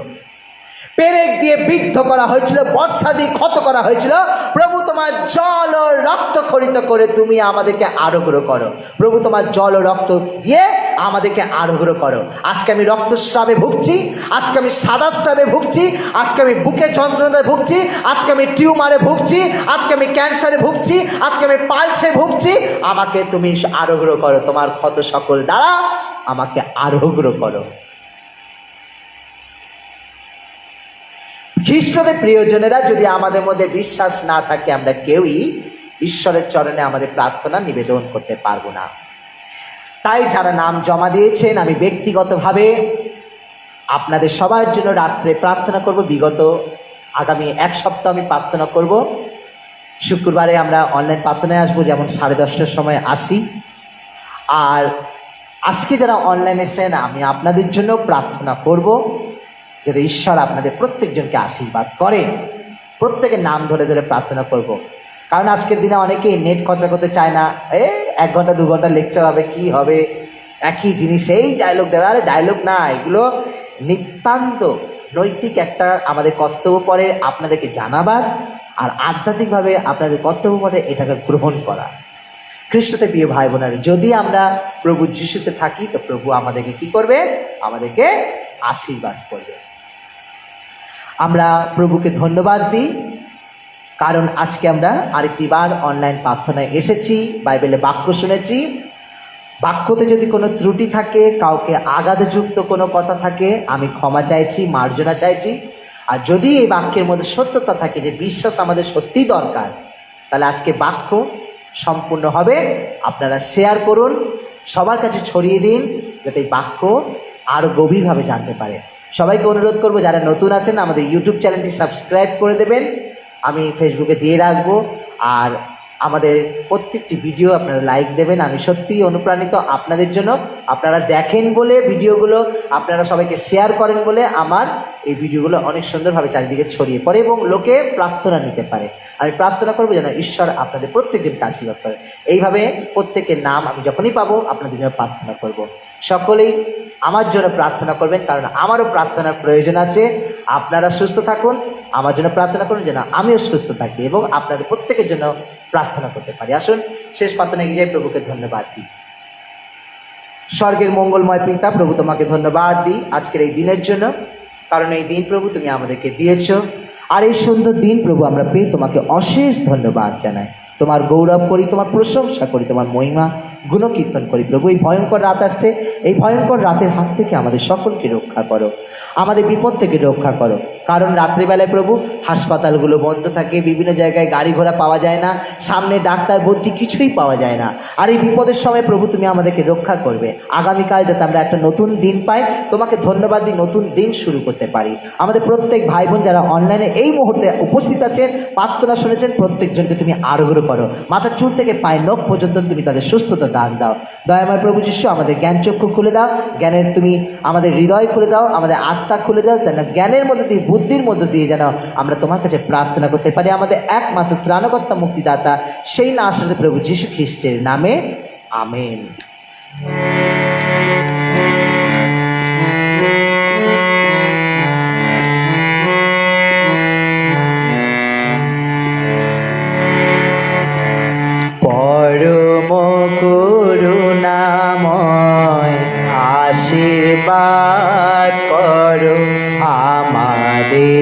পেরেক দিয়ে বিদ্ধ করা হয়েছিল, বর্ষা দিয়ে ক্ষত করা হয়েছিল। প্রভু তোমার জল ও রক্ত খরিত করে তুমি আমাদেরকে আরোগ্য করো। প্রভু তোমার জল ও রক্ত দিয়ে আমাদেরকে আরোগ্য করো। আজকে আমি রক্তস্রাবে ভুগছি, আজকে আমি সাদা স্রাবে ভুগছি, আজকে আমি বুকে যন্ত্রণায় ভুগছি, আজকে আমি টিউমারে ভুগছি, আজকে আমি ক্যান্সারে ভুগছি, আজকে আমি পালসে ভুগছি। আমাকে তুমি আরোগ্য করো, তোমার ক্ষত সকল দ্বারা আমাকে আরোগ্য করো। খ্রিস্টদের প্রিয়জনেরা, যদি আমাদের মধ্যে বিশ্বাস না থাকে, আমরা কেউই ঈশ্বরের চরণে আমাদের প্রার্থনা নিবেদন করতে পারবো না। তাই যারা নাম জমা দিয়েছেন, আমি ব্যক্তিগতভাবে আপনাদের সবার জন্য রাত্রে প্রার্থনা করব। বিগত আগামী 1 সপ্তাহ আমি প্রার্থনা করব। শুক্রবারে আমরা অনলাইন প্রার্থনায় আসবো, যেমন 10:30টার সময় আসি। আর আজকে যারা অনলাইনে এসেছেন, আমি আপনাদের জন্য প্রার্থনা করব যাতে ঈশ্বর আপনাদের প্রত্যেকজনকে আশীর্বাদ করে। প্রত্যেকের নাম ধরে ধরে প্রার্থনা করব। কারণ আজকের দিনে অনেকেই নেট খরচা করতে চায় না। 1 ঘন্টা 2 ঘন্টা লেকচার হবে, কি হবে, একই জিনিস, এই ডায়লগ দেবে। আরে ডায়লগ না, এগুলো নিতান্ত নৈতিক একটা আমাদের কর্তব্য পড়ে আপনাদেরকে জানাবার, আর আধ্যাত্মিকভাবে আপনাদের কর্তব্য পড়ে এটাকে গ্রহণ করা। খ্রিস্টতে প্রিয় ভাই বোনেরা, যদি আমরা প্রভু যিশুতে থাকি, তো প্রভু আমাদেরকে কি করবে? আমাদেরকে আশীর্বাদ করবে। আমরা প্রভুকে ধন্যবাদ দিই, কারণ আজকে আমরা আরেকটি বার অনলাইন প্রার্থনায় এসেছি, বাইবেলে বাক্য শুনেছি। বাক্যতে যদি কোনো ত্রুটি থাকে, কাউকে আঘাতযুক্ত কোনো কথা থাকে, আমি ক্ষমা চাইছি, মার্জনা চাইছি। আর যদি এই বাক্যের মধ্যে সত্যতা থাকে, যে বিশ্বাস আমাদের সত্যিই দরকার, তাহলে আজকে বাক্য সম্পূর্ণ হবে। আপনারা শেয়ার করুন, সবার কাছে ছড়িয়ে দিন, যাতে এই বাক্য আরও গভীরভাবে জানতে পারে। সবাইকে অনুরোধ করব, যারা নতুন আছেন, আমাদের ইউটিউব চ্যানেলটি সাবস্ক্রাইব করে দেবেন। আমি ফেসবুকে দিয়ে রাখবো। আর আমাদের প্রত্যেকটি ভিডিও আপনারা লাইক দেবেন। আমি সত্যিই অনুপ্রাণিত আপনাদের জন্য। আপনারা দেখেন বলে ভিডিওগুলো, আপনারা সবাইকে শেয়ার করেন বলে আমার এই ভিডিওগুলো অনেক সুন্দরভাবে চারিদিকে ছড়িয়ে পড়ে এবং লোকে প্রার্থনা নিতে পারে। আমি প্রার্থনা করবো যেন ঈশ্বর আপনাদের প্রত্যেকদিনকে আশীর্বাদ করে। এইভাবে প্রত্যেকের নাম আমি যখনই পাবো আপনাদের জন্য প্রার্থনা করব। সকলেই আমার জন্য প্রার্থনা করবেন, কারণ আমারও প্রার্থনার প্রয়োজন আছে। আপনারা সুস্থ থাকুন, আমার জন্য প্রার্থনা করুন যেন আমিও সুস্থ থাকি এবং আপনাদের প্রত্যেকের জন্য প্রার্থনা করতে পারি। আসুন শেষ প্রার্থনায় গিয়ে প্রভুকে ধন্যবাদ দিই। স্বর্গের মঙ্গলময় পিতা, প্রভু তোমাকে ধন্যবাদ দিই আজকের এই দিনের জন্য, কারণ এই দিন প্রভু তুমি আমাদেরকে দিয়েছ। আর এই সুন্দর দিন প্রভু আমরা পেয়ে তোমাকে অশেষ ধন্যবাদ জানাই। তোমার গৌরব করি, তোমার প্রশংসা করি, তোমার মহিমা গুণকীর্তন করি। প্রভু এই ভয়ঙ্কর রাত আসছে, এই ভয়ঙ্কর রাতের হাত থেকে আমাদের সকলকে রক্ষা করো, আমাদের বিপদ থেকে রক্ষা করো। কারণ রাত্রিবেলায় প্রভু হাসপাতালগুলো বন্ধ থাকে, বিভিন্ন জায়গায় গাড়ি ঘোড়া পাওয়া যায় না, সামনে ডাক্তার ভর্তি কিছুই পাওয়া যায় না। আর এই বিপদের সময় প্রভু তুমি আমাদেরকে রক্ষা করবে। আগামীকাল যাতে আমরা একটা নতুন দিন পাই, তোমাকে ধন্যবাদ দিই, নতুন দিন শুরু করতে পারি। আমাদের প্রত্যেক ভাই বোন যারা অনলাইনে এই মুহূর্তে উপস্থিত আছেন, প্রার্থনা শুনেছেন, প্রত্যেকজনকে তুমি আরোগ্য করো। মাথার চুল থেকে পায়ের নখ পর্যন্ত তুমি তাদের সুস্থতা দান দাও। দয়াময় প্রভু যিশু, আমাদের জ্ঞান চক্ষু খুলে দাও, জ্ঞানের তুমি আমাদের হৃদয় খুলে দাও, আমাদের আত্মা খুলে দাও, যেন জ্ঞানের মধ্যে দিয়ে, বুদ্ধির মধ্যে দিয়ে যেন আমরা তোমার কাছে প্রার্থনা করতে পারি। আমাদের একমাত্র ত্রাণকর্তা মুক্তিদাতা সেই নাসরত প্রভু যীশু খ্রিস্টের নামে, আমেন। পরম করুণাময় আশীর্বাদ করো আমাদের।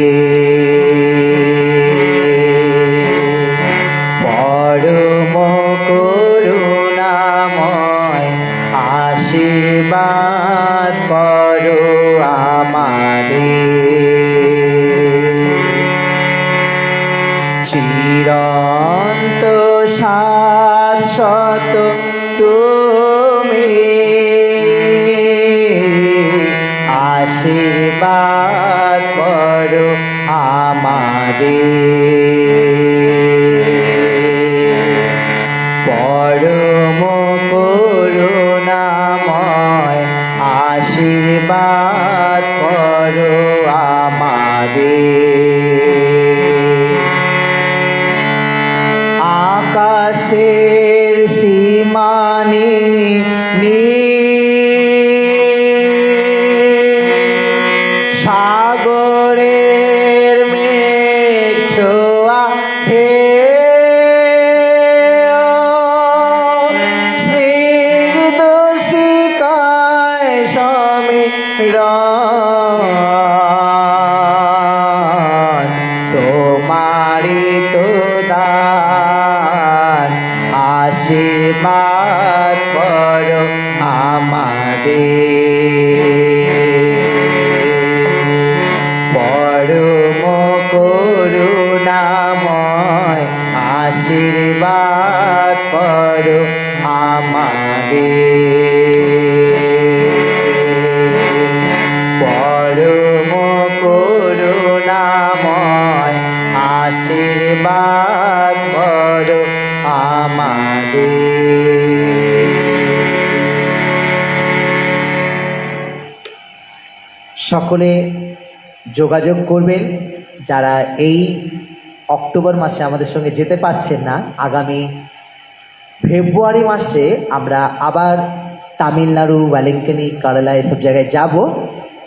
শাশ্বত তুমি, আশীর্বাদ করো আমাদের। পরম করুণাময় আশীর্বাদ করো আমাদের। আকাশের সীমানি সাগরের মেঘ ছোঁয়া হে শ্রীদোষিকায় সমীরণ, তোমারি তো দান, আশীর্বাদ করো আমাদের। পরম করুণাময় আশীর্বাদ করো আমাদের। পরম করুণাময় আশীর্বাদ করো আমাদের। সকলে যোগাযোগ করবেন যারা এই অক্টোবর মাসে আমাদের সঙ্গে যেতে পারছেন না। আগামী ফেব্রুয়ারি মাসে আমরা আবার তামিলনাড়ু, ওয়েলিংটন, কেরালা এসব জায়গায় যাব।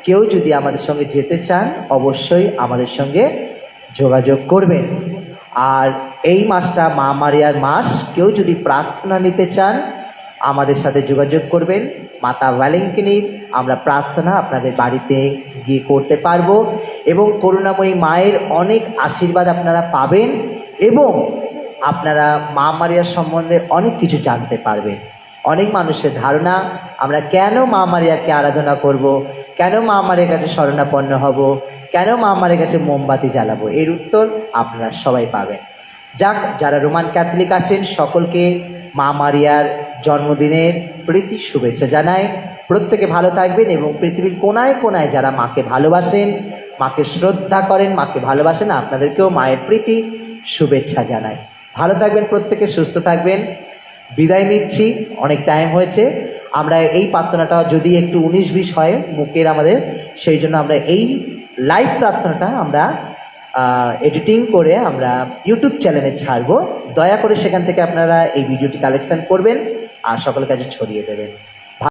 কেউ যদি আমাদের সঙ্গে যেতে চান অবশ্যই আমাদের সঙ্গে যোগাযোগ করবেন। আর এই মাসটা মা মারিয়ার মাস, কেউ যদি প্রার্থনা নিতে চান আমাদের সাথে যোগাযোগ করবেন। মাতা ওয়েলিংটনির আমরা প্রার্থনা আপনাদের বাড়িতে গিয়ে করতে পারবো এবং করুণাময়ী মায়ের অনেক আশীর্বাদ আপনারা পাবেন এবং আপনারা মা মারিয়ার সম্বন্ধে অনেক কিছু জানতে পারবেন। অনেক মানুষের ধারণা আমরা কেন মা মারিয়াকে আরাধনা করব, কেন মা মারিয়ার কাছে শরণাপন্ন হব, কেন মা মারিয়ার কাছে মোমবাতি জ্বালাবো, এর উত্তর আপনারা সবাই পাবেন। যাক, যারা রোমান ক্যাথলিক আছেন সকলকে মা মারিয়ার জন্মদিনের প্রীতি শুভেচ্ছা জানাই। প্রত্যেকে ভালো থাকবেন এবং পৃথিবীর কোনায় কোনায় যারা মাকে ভালোবাসেন, মাকে শ্রদ্ধা করেন, মাকে ভালোবাসেন, আপনাদেরকেও মায়ের প্রীতি শুভেচ্ছা জানাই। ভালো থাকবেন, প্রত্যেকে সুস্থ থাকবেন। বিদায় নিচ্ছি, অনেক টাইম হয়েছে। আমরা এই প্রার্থনাটা যদি একটু 19-20 হয় মুখের আমাদের, সেই জন্য আমরা এই লাইভ প্রার্থনাটা আমরা এডিটিং করে আমরা ইউটিউব চ্যানেলে ছাড়বো। দয়া করে সেখান থেকে আপনারা এই ভিডিওটি কালেকশন করবেন আর সকলের কাছে ছড়িয়ে দেবেন।